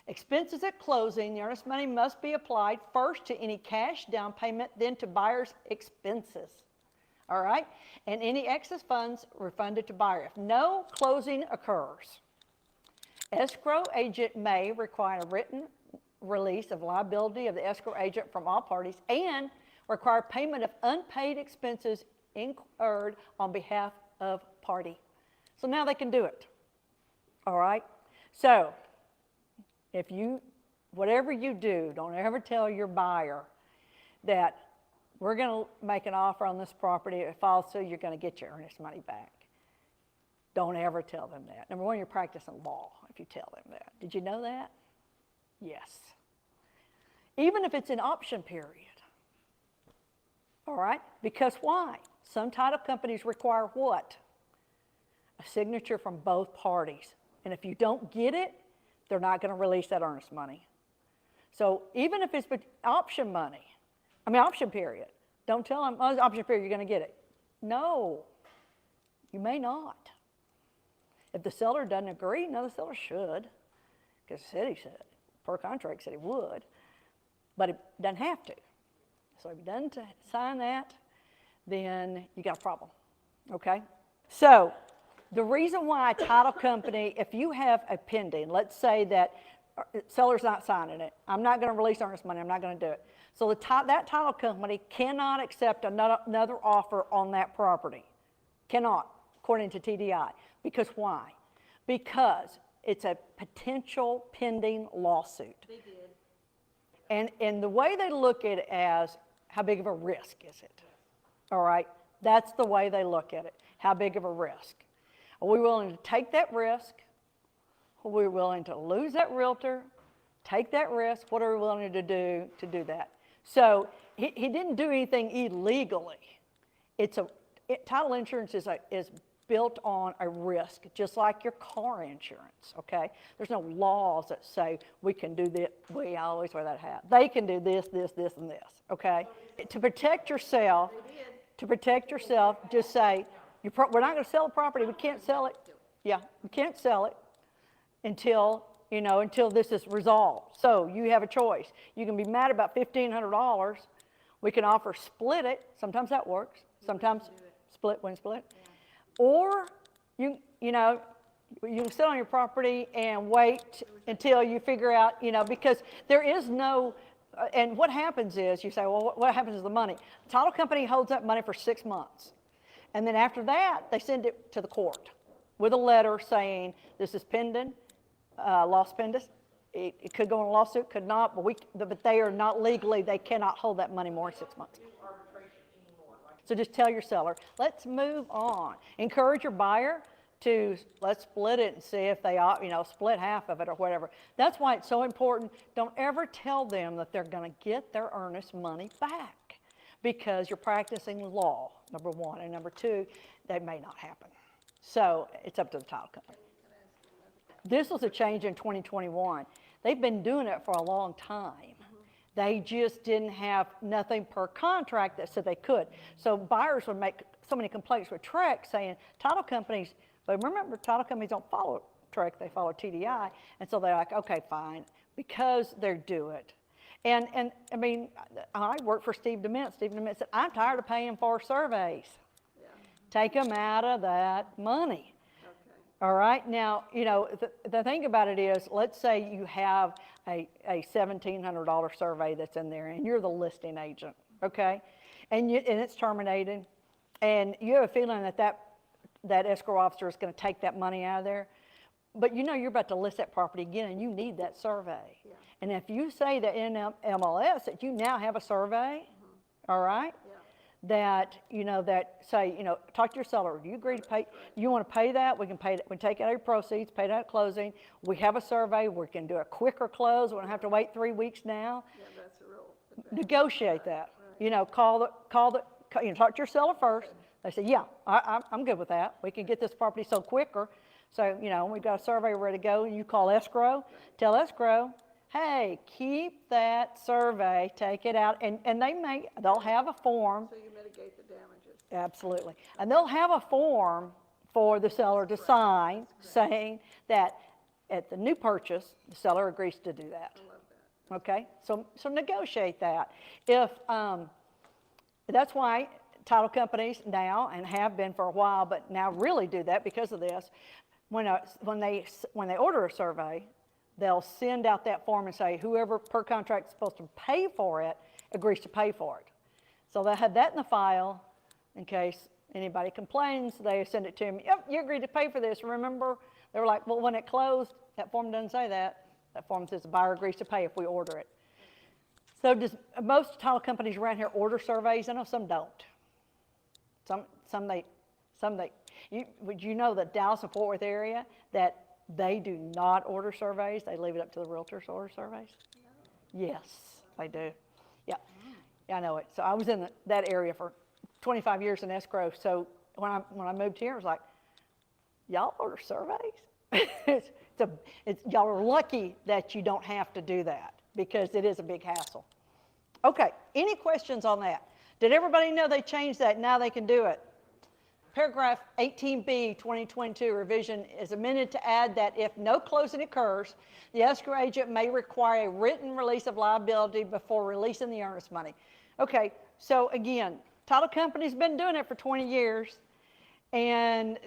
Speaker 1: Expenses at closing, the earnest money must be applied first to any cash down payment, then to buyer's expenses. All right? And any excess funds refunded to buyer. If no closing occurs, escrow agent may require a written release of liability of the escrow agent from all parties and require payment of unpaid expenses incurred on behalf of party. So now they can do it. All right? So whatever you do, don't ever tell your buyer that we're going to make an offer on this property. If it falls through, you're going to get your earnest money back. Don't ever tell them that. Number one, you're practicing law if you tell them that. Did you know that? Yes. Even if it's an option period. All right? Because why? Some title companies require what? A signature from both parties. And if you don't get it, they're not going to release that earnest money. So even if it's option period, don't tell them, oh, it's option period, you're going to get it. No, you may not. If the seller doesn't agree, no, the seller should, because he said, per contract said he would, but it doesn't have to. So if he doesn't sign that, then you got a problem, okay? So the reason why a title company, if you have a pending, let's say that seller's not signing it, I'm not going to release earnest money, I'm not going to do it. So that title company cannot accept another offer on that property. Cannot, according to TDI. Because why? Because it's a potential pending lawsuit.
Speaker 2: They did.
Speaker 1: And the way they look at it as, how big of a risk is it? All right? That's the way they look at it. How big of a risk? Are we willing to take that risk? Are we willing to lose that realtor? Take that risk? What are we willing to do that? So he didn't do anything illegally. Title insurance is built on a risk, just like your car insurance, okay? There's no laws that say we can do this. I always wear that hat. They can do this, this, this, and this, okay? To protect yourself, just say, we're not going to sell the property. We can't sell it. Yeah, we can't sell it until this is resolved. So you have a choice. You can be mad about $1,500. We can offer split it. Sometimes that works. Sometimes split, win split. Yeah. Or you can sit on your property and wait until you figure out, because there is no, and what happens is, you say, well, what happens to the money? The title company holds that money for 6 months. And then after that, they send it to the court with a letter saying, this is pending, loss pending. It could go in a lawsuit, could not, but they are not legally, they cannot hold that money more than 6 months. So just tell your seller, let's move on. Encourage your buyer to, let's split it and see if they, split half of it or whatever. That's why it's so important. Don't ever tell them that they're going to get their earnest money back, because you're practicing law, number one. And number two, that may not happen. So it's up to the title company. This was a change in 2021. They've been doing it for a long time. They just didn't have nothing per contract that said they could. So buyers would make so many complaints with TREC saying title companies, but remember, title companies don't follow TREC, they follow TDI. And so they're like, okay, fine, because they do it. And I mean, I worked for Steve DeMint. Steve DeMint said, I'm tired of paying for surveys. Yeah. Take them out of that money. All right, now, the thing about it is, let's say you have a $1,700 survey that's in there, and you're the listing agent, okay? And it's terminated, and you have a feeling that escrow officer is going to take that money out of there, but you're about to list that property again, and you need that survey. Yeah. And if you say that in MLS that you now have a survey, all right? Yeah. That say, talk to your seller. Do you agree to pay? You want to pay that? We can pay. We take out your proceeds, pay that at closing. We have a survey. We can do a quicker close. We don't have to wait 3 weeks now. Yeah, that's a real advantage. Negotiate that. Right. Talk to your seller first. They say, yeah, I'm good with that. We can get this property sold quicker. So we've got a survey ready to go. You call escrow. Right. Tell escrow, hey, keep that survey, take it out, and they'll have a form.
Speaker 3: So you mitigate the damages.
Speaker 1: Absolutely. And they'll have a form for the seller to sign saying that at the new purchase, the seller agrees to do that.
Speaker 3: I love that.
Speaker 1: Okay? So negotiate that. That's why title companies now, and have been for a while, but now really do that because of this. When they order a survey, they'll send out that form and say, whoever per contract is supposed to pay for it agrees to pay for it. So they'll have that in the file in case anybody complains. They send it to me. Yep, you agreed to pay for this. Remember? They were like, well, when it closed, that form doesn't say that. That form says the buyer agrees to pay if we order it. So does most title companies around here order surveys? I know some don't. Some they, would you know that Dallas and Fort Worth area, that they do not order surveys? They leave it up to the realtors to order surveys? Yes, they do. Yeah, yeah, I know it. So I was in that area for 25 years in escrow. So when I moved here, I was like, y'all order surveys? Y'all are lucky that you don't have to do that because it is a big hassle. Okay, any questions on that? Did everybody know they changed that? Now they can do it. Paragraph 18B 2022 revision is amended to add that if no closing occurs, the escrow agent may require a written release of liability before releasing the earnest money. Okay, so again, title company's been doing it for 20 years, and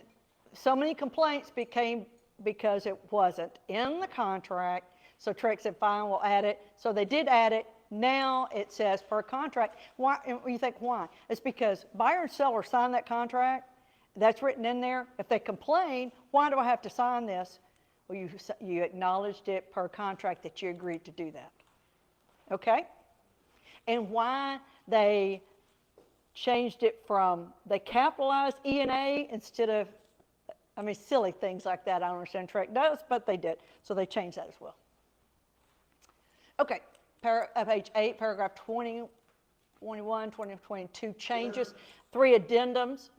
Speaker 1: so many complaints became because it wasn't in the contract. So TREC said, fine, we'll add it. So they did add it. Now it says per contract. Why? And you think why? It's because buyer and seller signed that contract. That's written in there. If they complain, why do I have to sign this? Well, you acknowledged it per contract that you agreed to do that. Okay? And why they changed it from, they capitalized E&A instead of, I mean, silly things like that. I don't understand TREC does, but they did. So they changed that as well. Okay, page 8, paragraph 20, 21, 20, 22 changes. 3 addendums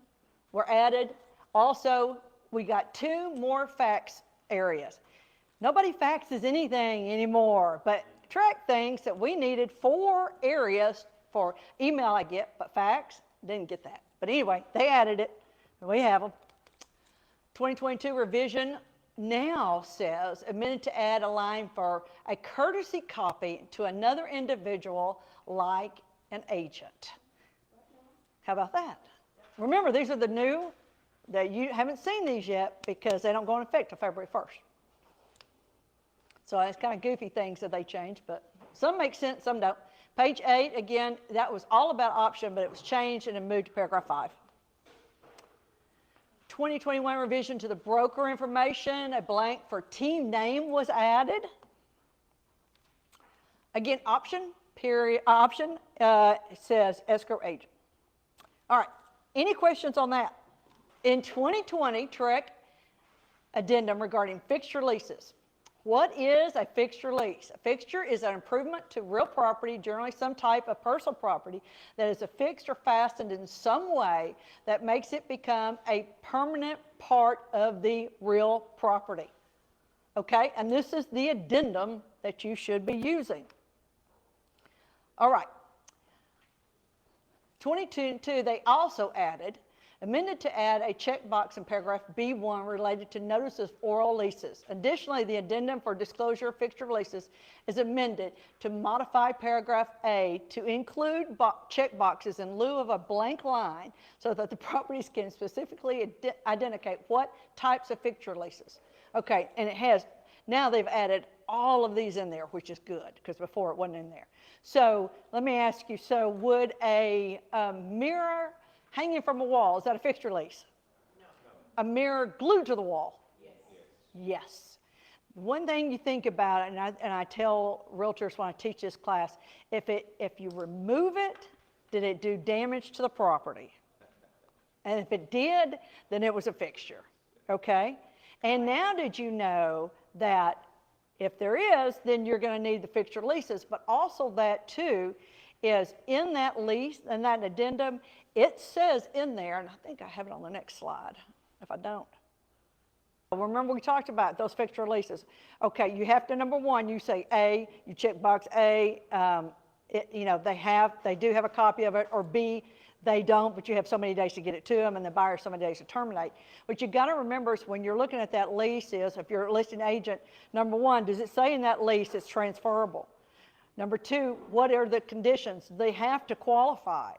Speaker 1: were added. Also, we got 2 more fax areas. Nobody faxes anything anymore, but TREC thinks that we needed 4 areas for email I get, but fax, didn't get that. But anyway, they added it, and we have them. 2022 revision now says, amended to add a line for a courtesy copy to another individual like an agent. How about that? Remember, these are the new, that you haven't seen these yet because they don't go into effect till February 1st. So it's kind of goofy things that they changed, but some make sense, some don't. Page 8, again, that was all about option, but it was changed and it moved to paragraph 5. 2021 revision to the broker information, a blank for team name was added. Again, option, period, option, it says escrow agent. All right, any questions on that? In 2020, TREC addendum regarding fixture leases. What is a fixture lease? A fixture is an improvement to real property, generally some type of personal property, that is affixed or fastened in some way that makes it become a permanent part of the real property. Okay, and this is the addendum that you should be using. All right. 22, they also amended to add a checkbox in paragraph B1 related to notices of oral leases. Additionally, the addendum for disclosure of fixture leases is amended to modify paragraph A to include checkboxes in lieu of a blank line so that the properties can specifically identify what types of fixture leases. Okay, and it has, now they've added all of these in there, which is good, because before it wasn't in there. So let me ask you, so would a mirror hanging from a wall, is that a fixture lease? No. A mirror glued to the wall? Yes. Yes. One thing you think about, and I tell realtors when I teach this class, if you remove it, did it do damage to the property? And if it did, then it was a fixture, okay? And now did you know that if there is, then you're going to need the fixture leases, but also that too is in that lease, and that addendum, it says in there, and I think I have it on the next slide, if I don't. Remember we talked about those fixture leases. Okay, you have to, number 1, you say A, you check box A, you know, they do have a copy of it, or B, they don't, but you have so many days to get it to them, and the buyer so many days to terminate. What you got to remember is when you're looking at that lease is, if you're a listing agent, number 1, does it say in that lease it's transferable? Number 2, what are the conditions? They have to qualify.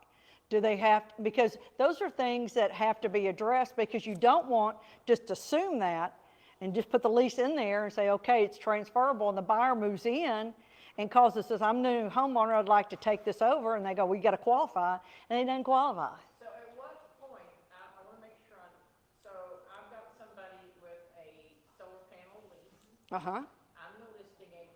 Speaker 1: Do they have, because those are things that have to be addressed, because you don't want just assume that and just put the lease in there and say, okay, it's transferable, and the buyer moves in and calls us, says, I'm the new homeowner, I'd like to take this over, and they go, we got to qualify, and they didn't qualify.
Speaker 2: So at what point, I want to make sure so I've got somebody with a solar panel lease.
Speaker 1: Uh-huh.
Speaker 2: I'm the listing agent.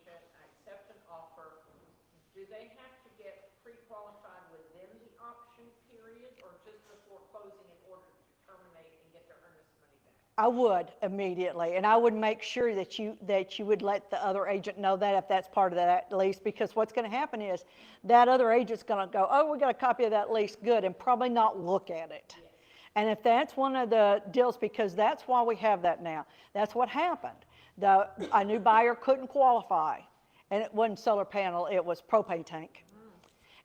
Speaker 1: I would immediately, and I would make sure that you would let the other agent know that if that's part of that lease, because what's going to happen is that other agent's going to go, oh, we got a copy of that lease, good, and probably not look at it. Yes. And if that's one of the deals, because that's why we have that now, that's what happened. A new buyer couldn't qualify, and it wasn't solar panel, it was propane tank.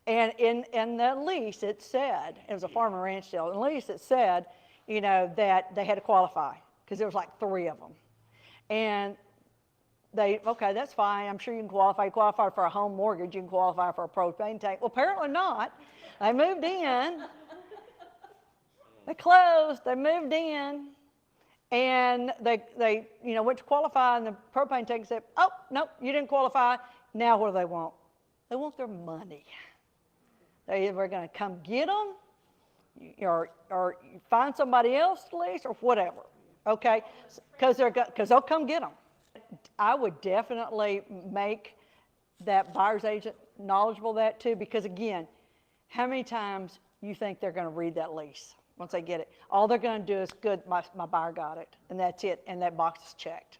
Speaker 1: And in the lease, it said, it was a farm and ranch deal, in the lease it said, you know, that they had to qualify, because there was like 3 of them. And okay, that's fine, I'm sure you can qualify. You qualify for a home mortgage, you can qualify for a propane tank. Well, apparently not. They moved in, they closed, they moved in, and they you know, went to qualify, and the propane tank said, oh, nope, you didn't qualify. Now what do they want? They want their money. They either going to come get them, or you find somebody else to lease, or whatever, okay? Because they'll come get them. I would definitely make that buyer's agent knowledgeable of that too, because again, how many times you think they're going to read that lease once they get it? All they're going to do is, good, my buyer got it, and that's it, and that box is checked,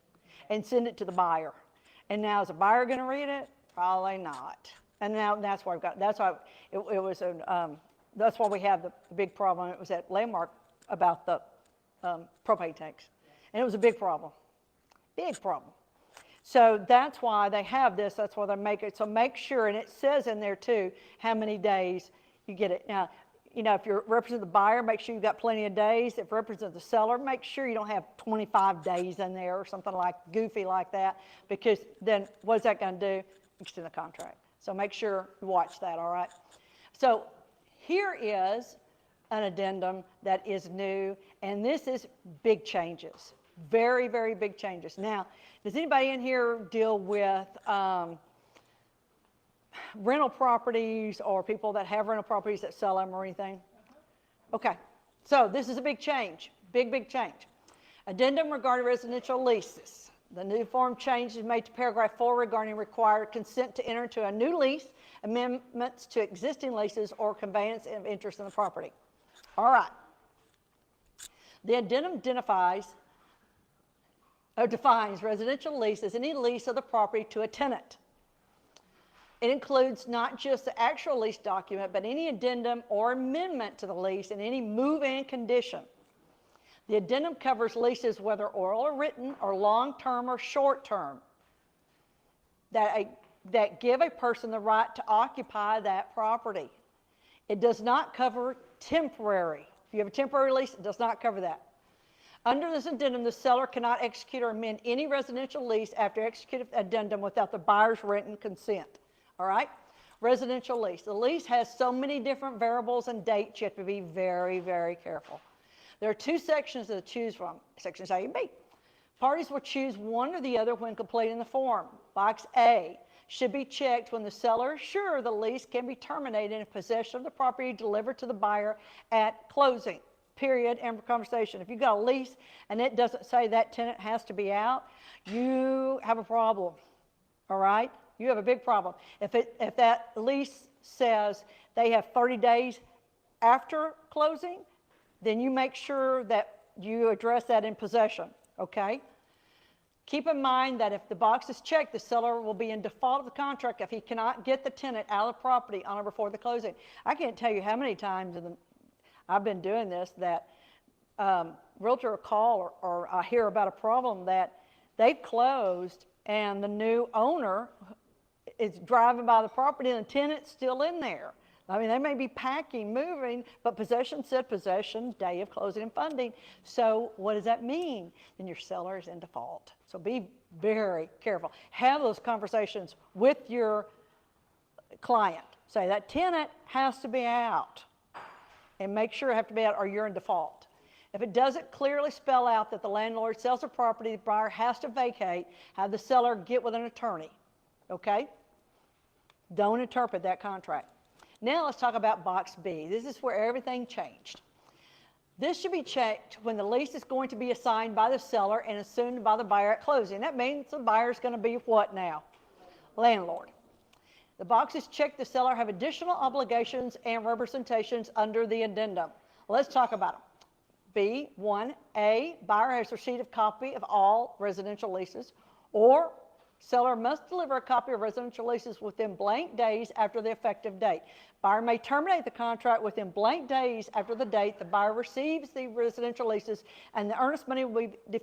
Speaker 1: and send it to the buyer. And now is the buyer going to read it? Probably not. And now that's why that's why that's why we have the big problem. It was at Landmark about the propane tanks, and it was a big problem, So that's why they have this. That's why they make it. So make sure, and it says in there too, how many days you get it. Now, you know, if you represent the buyer, make sure you've got plenty of days. If you represent the seller, make sure you don't have 25 days in there or something like goofy like that, because then what is that going to do? Extend the contract. So make sure you watch that, all right? So here is an addendum that is new, and this is big changes, very, very big changes. Now, does anybody in here deal with rental properties, or people that have rental properties that sell them or anything? Okay, so this is a big change, big change. Addendum regarding residential leases. The new form change is made to paragraph 4 regarding required consent to enter into a new lease, amendments to existing leases, or conveyance of interest in the property. All right. The addendum defines residential lease as any lease of the property to a tenant. It includes not just the actual lease document, but any addendum or amendment to the lease and any move-in condition. The addendum covers leases, whether oral or written, or long-term or short-term, that give a person the right to occupy that property. It does not cover temporary. If you have a temporary lease, it does not cover that. Under this addendum, the seller cannot execute or amend any residential lease after executed addendum without the buyer's written consent. All right? Residential lease. The lease has so many different variables and dates, you have to be very, very careful. There are 2 sections to choose from, sections A and B. Parties will choose one or the other when completing the form. Box A should be checked when the seller is sure the lease can be terminated if possession of the property delivered to the buyer at closing, period, end of conversation. If you've got a lease and it doesn't say that tenant has to be out, you have a problem, all right? You have a big problem. If that lease says they have 30 days after closing, then you make sure that you address that in possession, okay? Keep in mind that if the box is checked, the seller will be in default of the contract if he cannot get the tenant out of the property on or before the closing. I can't tell you how many times I've been doing this, that realtor will call or I hear about a problem that they've closed and the new owner is driving by the property and the tenant's still in there. I mean, they may be packing, moving, but possession said possession, day of closing and funding. So what does that mean? Then your seller is in default. So be very careful. Have those conversations with your client. Say that tenant has to be out, and make sure it has to be out or you're in default. If it doesn't clearly spell out that the landlord sells the property, the buyer has to vacate, have the seller get with an attorney, okay? Don't interpret that contract. Now let's talk about box B. This is where everything changed. This should be checked when the lease is going to be assigned by the seller and assumed by the buyer at closing. That means the buyer is going to be what now? Landlord. The boxes checked the seller have additional obligations and representations under the addendum. Let's talk about them. B, 1A, buyer has received a copy of all residential leases, or seller must deliver a copy of residential leases within blank days after the effective date. Buyer may terminate the contract within blank days after the date the buyer receives the residential leases, and the earnest money will be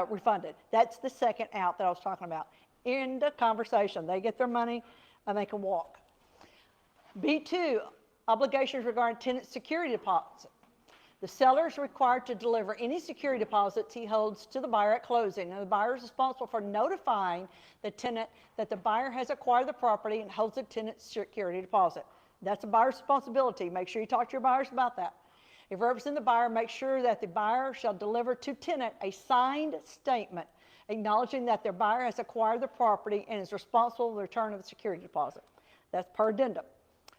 Speaker 1: refunded. That's the second out that I was talking about. End of conversation. They get their money and they can walk. B2, obligations regarding tenant security deposit. The seller is required to deliver any security deposits he holds to the buyer at closing, and the buyer is responsible for notifying the tenant that the buyer has acquired the property and holds the tenant's security deposit. That's a buyer's responsibility. Make sure you talk to your buyers about that. If you represent the buyer, make sure that the buyer shall deliver to tenant a signed statement acknowledging that their buyer has acquired the property and is responsible for the return of the security deposit. That's per addendum.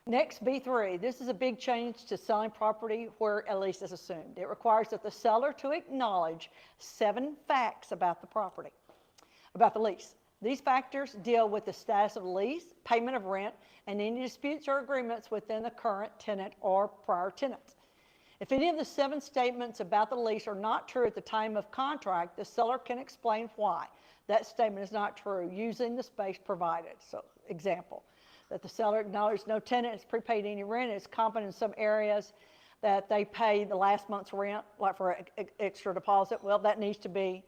Speaker 1: Next, B3. This is a big change to selling property where a lease is assumed. It requires that the seller to acknowledge 7 facts about the property, about the lease. These factors deal with the status of the lease, payment of rent, and any disputes or agreements within the current tenant or prior tenants. If any of the 7 statements about the lease are not true at the time of contract, the seller can explain why that statement is not true using the space provided. So, example, that the seller acknowledged no tenant has prepaid any rent, is confident in some areas that they pay the last month's rent, like for an extra deposit. Well, that needs to be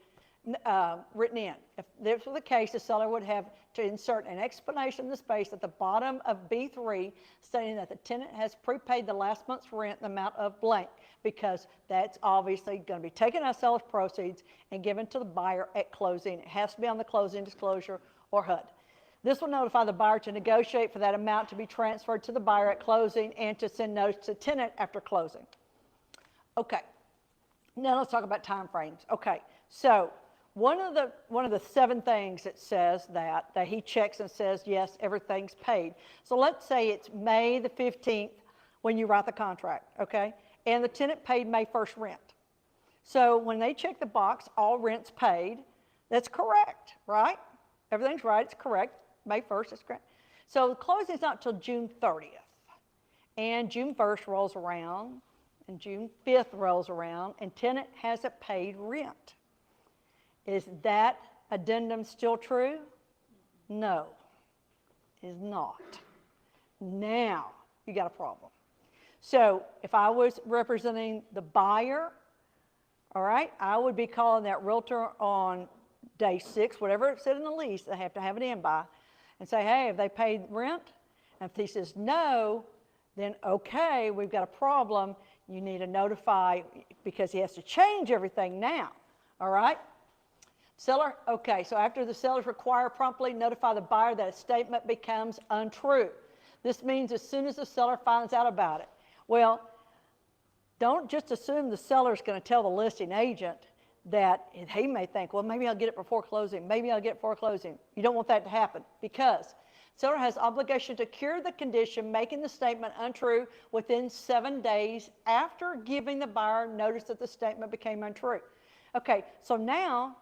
Speaker 1: written in. If this were the case, the seller would have to insert an explanation in the space at the bottom of B3 stating that the tenant has prepaid the last month's rent in the amount of blank, because that's obviously going to be taken out of seller's proceeds and given to the buyer at closing. It has to be on the closing disclosure or HUD. This will notify the buyer to negotiate for that amount to be transferred to the buyer at closing and to send notice to tenant after closing. Okay, now let's talk about time frames. Okay, so one of the 7 things it says that he checks and says, yes, everything's paid. So let's say it's May the 15th when you write the contract, okay? And the tenant paid May 1st rent. So when they check the box, all rent's paid, that's correct, right? Everything's right, it's correct. May 1st is correct. So the closing is not until June 30th. And June 1st rolls around, and June 5th rolls around, and tenant hasn't paid rent. Is that addendum still true? No, it is not. Now you got a problem. So if I was representing the buyer, all right, I would be calling that realtor on day 6, whatever it said in the lease, they have to have it in by, and say, hey, have they paid rent? And if he says no, then okay, we've got a problem. You need to notify, because he has to change everything now, all right? Seller, okay, so after the seller's required promptly notify the buyer that a statement becomes untrue. This means as soon as the seller finds out about it. Well, don't just assume the seller's going to tell the listing agent that he may think, well, maybe I'll get it before closing, maybe I'll get it before closing. You don't want that to happen, because seller has obligation to cure the condition making the statement untrue within 7 days after giving the buyer notice that the statement became untrue. Okay, so now,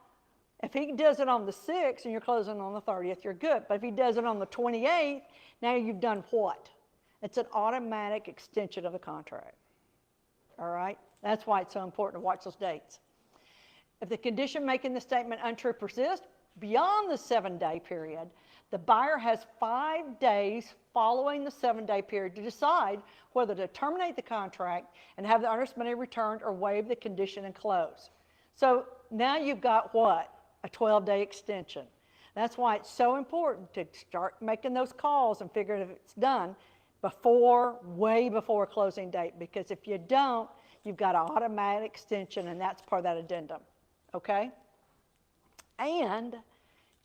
Speaker 1: if he does it on the 6th and you're closing on the 30th, you're good. But if he does it on the 28th, now you've done what? It's an automatic extension of the contract. All right? That's why it's so important to watch those dates. If the condition making the statement untrue persists beyond the 7-day period, the buyer has 5 days following the 7-day period to decide whether to terminate the contract and have the earnest money returned or waive the condition and close. So now you've got what? A 12-day extension. That's why it's so important to start making those calls and figure if it's done before, way before closing date, because if you don't, you've got an automatic extension, and that's part of that addendum, okay? And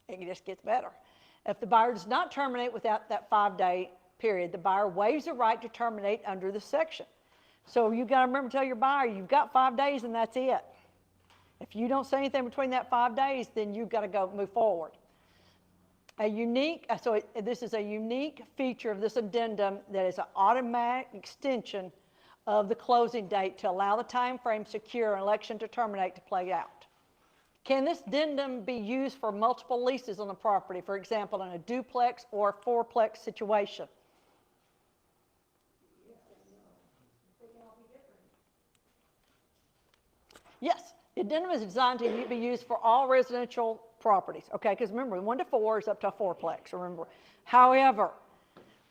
Speaker 1: it just gets better. If the buyer does not terminate without that 5-day period, the buyer waives the right to terminate under the section. So you've got to remember to tell your buyer, you've got 5 days and that's it. If you don't say anything between that 5 days, then you've got to go move forward. This is a unique feature of this addendum that is an automatic extension of the closing date to allow the time frame secure and election to terminate to play out. Can this addendum be used for multiple leases on the property, for example, in a duplex or fourplex situation? Yes, the addendum is designed to be used for all residential properties, okay? Because remember, 1 to 4 is up to a fourplex, remember. However,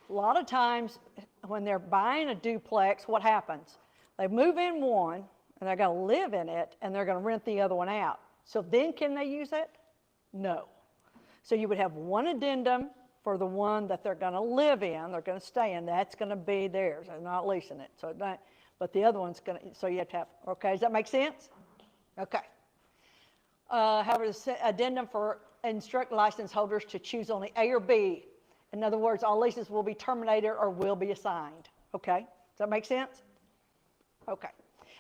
Speaker 1: a lot of times when they're buying a duplex, what happens? They move in one, and they're going to live in it, and they're going to rent the other one out. So then can they use it? No. So you would have one addendum for the one that they're going to live in, they're going to stay in, that's going to be theirs. They're not leasing it. So that, but the other one's going to, so you have to have, okay, does that make sense? Okay. However, the addendum for instruct license holders to choose only A or B. In other words, all leases will be terminated or will be assigned. Okay? Does that make sense? Okay.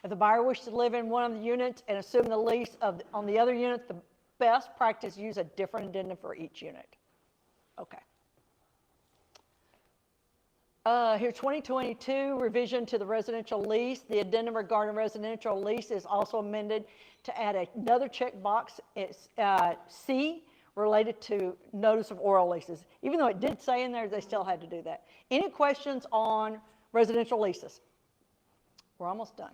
Speaker 1: If the buyer wishes to live in one of the units and assume the lease on the other unit, the best practice is use a different addendum for each unit. Okay. Here, 2022 revision to the residential lease. The addendum regarding residential lease is also amended to add another checkbox. It's C, related to notice of oral leases. Even though it did say in there, they still had to do that. Any questions on residential leases? We're almost done.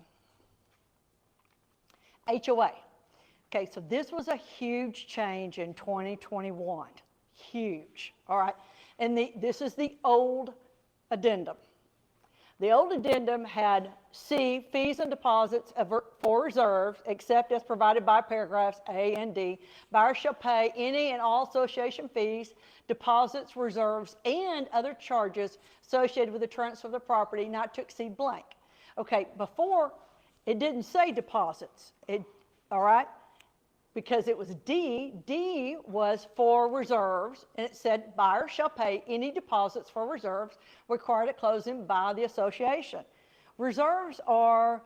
Speaker 1: HOA. Okay, so this was a huge change in 2021. Huge, all right? And this is the old addendum. The old addendum had C, fees and deposits for reserves, except as provided by paragraphs A and D. Buyers shall pay any and all association fees, deposits, reserves, and other charges associated with the transfer of the property not to exceed blank. Okay, before, it didn't say deposits, all right? Because it was D. D was for reserves, and it said buyers shall pay any deposits for reserves required at closing by the association. Reserves are,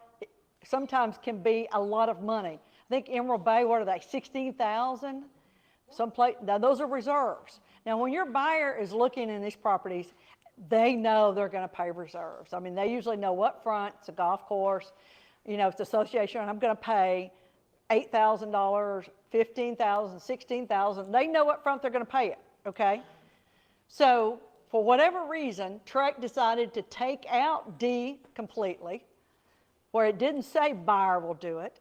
Speaker 1: sometimes can be a lot of money. I think Emerald Bay, what are they, 16,000? Someplace, now those are reserves. Now when your buyer is looking in these properties, they know they're going to pay reserves. I mean, they usually know up front, it's a golf course, you know, it's association, and I'm going to pay $8,000, $15,000, $16,000. They know up front they're going to pay it, okay? So for whatever reason, TREC decided to take out D completely, where it didn't say buyer will do it.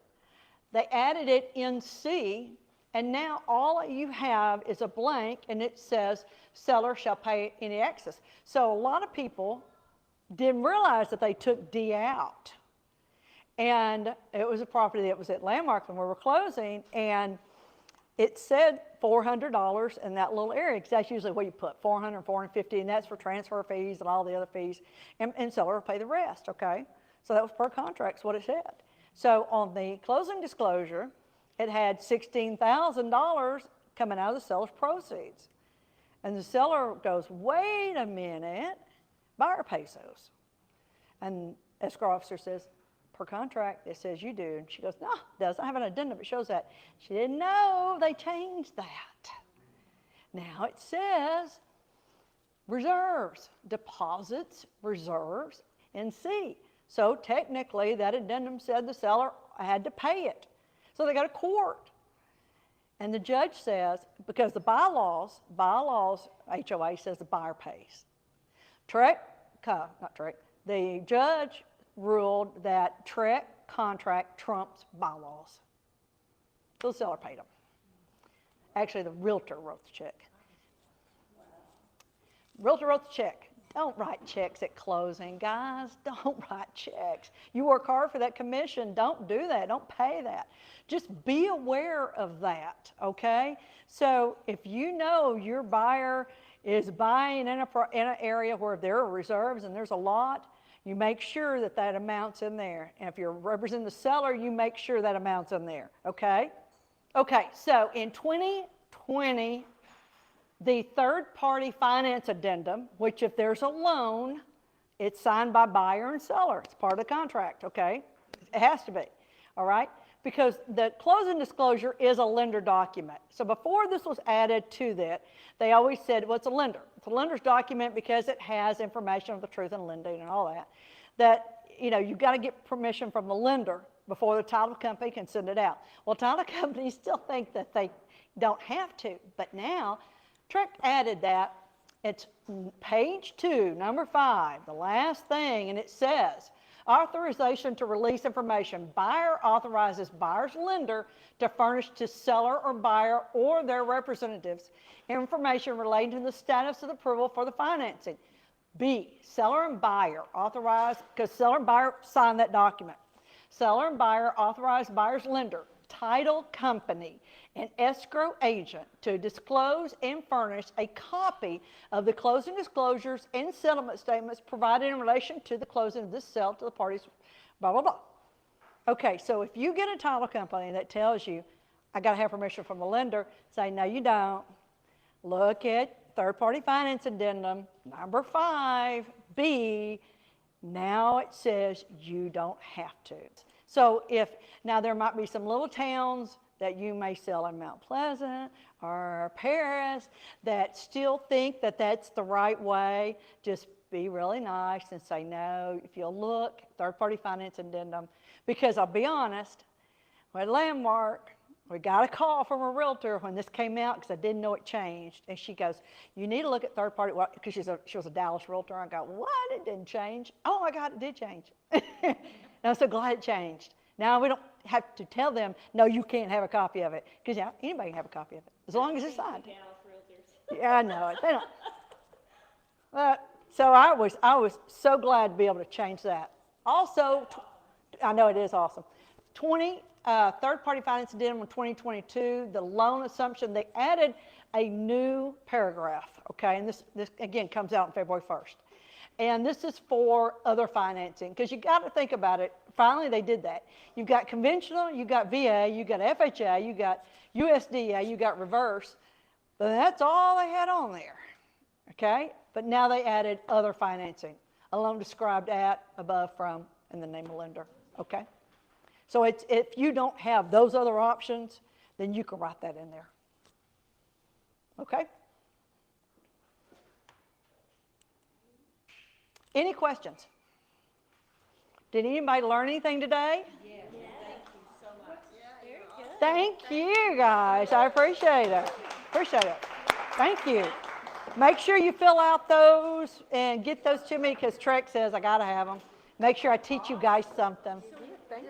Speaker 1: They added it in C, and now all you have is a blank, and it says seller shall pay any excess. So a lot of people didn't realize that they took D out. And it was a property that was at Landmark when we were closing, and it said $400 in that little area, because that's usually what you put, $400, $450, and that's for transfer fees and all the other fees, and seller will pay the rest, okay? So that was per contract, is what it said. So on the closing disclosure, it had $16,000 coming out of the seller's proceeds. And the seller goes, wait a minute, buyer pays those. And escrow officer says, per contract, it says you do. And she goes, no, it doesn't have an addendum, it shows that. She didn't know they changed that. Now it says reserves, deposits, reserves, and C. So technically that addendum said the seller had to pay it. So they go to court. And the judge says, because the bylaws, HOA says the buyer pays. The judge ruled that TREC contract trumps bylaws. So the seller paid them. Actually, the realtor wrote the check. Realtor wrote the check. Don't write checks at closing, guys. Don't write checks. You work hard for that commission. Don't do that. Don't pay that. Just be aware of that, okay? So if you know your buyer is buying in an area where there are reserves and there's a lot, you make sure that that amount's in there. And if you're representing the seller, you make sure that amount's in there, okay? Okay, so in 2020, the third-party finance addendum, which if there's a loan, it's signed by buyer and seller. It's part of the contract, okay? It has to be, all right? Because the closing disclosure is a lender document. So before this was added to that, they always said, well, it's a lender. It's a lender's document because it has information of the truth in lending and all that. That, you know, you've got to get permission from the lender before the title company can send it out. Well, title companies still think that they don't have to, but now TREC added that. It's page 2, number 5, the last thing, and it says, Authorization to release information. Buyer authorizes buyer's lender to furnish to seller or buyer or their representatives information relating to the status of the approval for the financing. B, seller and buyer authorize, because seller and buyer sign that document. Seller and buyer authorize buyer's lender, title company, and escrow agent to disclose and furnish a copy of the closing disclosures and settlement statements provided in relation to the closing of this sale to the parties, blah, blah, blah. Okay, so if you get a title company that tells you, I got to have permission from the lender, say, no, you don't. Look at third-party finance addendum, number 5B. Now it says you don't have to. So now there might be some little towns that you may sell in Mount Pleasant or Paris that still think that that's the right way. Just be really nice and say, no, if you'll look, third-party finance addendum. Because I'll be honest, with Landmark, we got a call from a realtor when this came out because I didn't know it changed. And she goes, you need to look at third-party, because she was a Dallas realtor. I go, what? It didn't change. Oh, my God, it did change. And I'm so glad it changed. Now we don't have to tell them, no, you can't have a copy of it. Because anybody can have a copy of it, as long as it's signed. Yeah, I know it. They don't. So I was so glad to be able to change that. Also, I know it is awesome. Third-party finance addendum in 2022, the loan assumption, they added a new paragraph, okay? And this again, comes out on February 1st. And this is for other financing, because you got to think about it. Finally, they did that. You've got conventional, you've got VA, you've got FHA, you've got USDA, you've got reverse. But that's all they had on there, okay? But now they added other financing, a loan described at, above, from, and the name of lender, okay? So if you don't have those other options, then you can write that in there. Okay? Any questions? Did anybody learn anything today?
Speaker 2: Yes, thank you so much.
Speaker 1: Thank you, guys. I appreciate it. Appreciate it. Thank you. Make sure you fill out those and get those to me, because TREC says I got to have them. Make sure I teach you guys something.
Speaker 3: Thank you.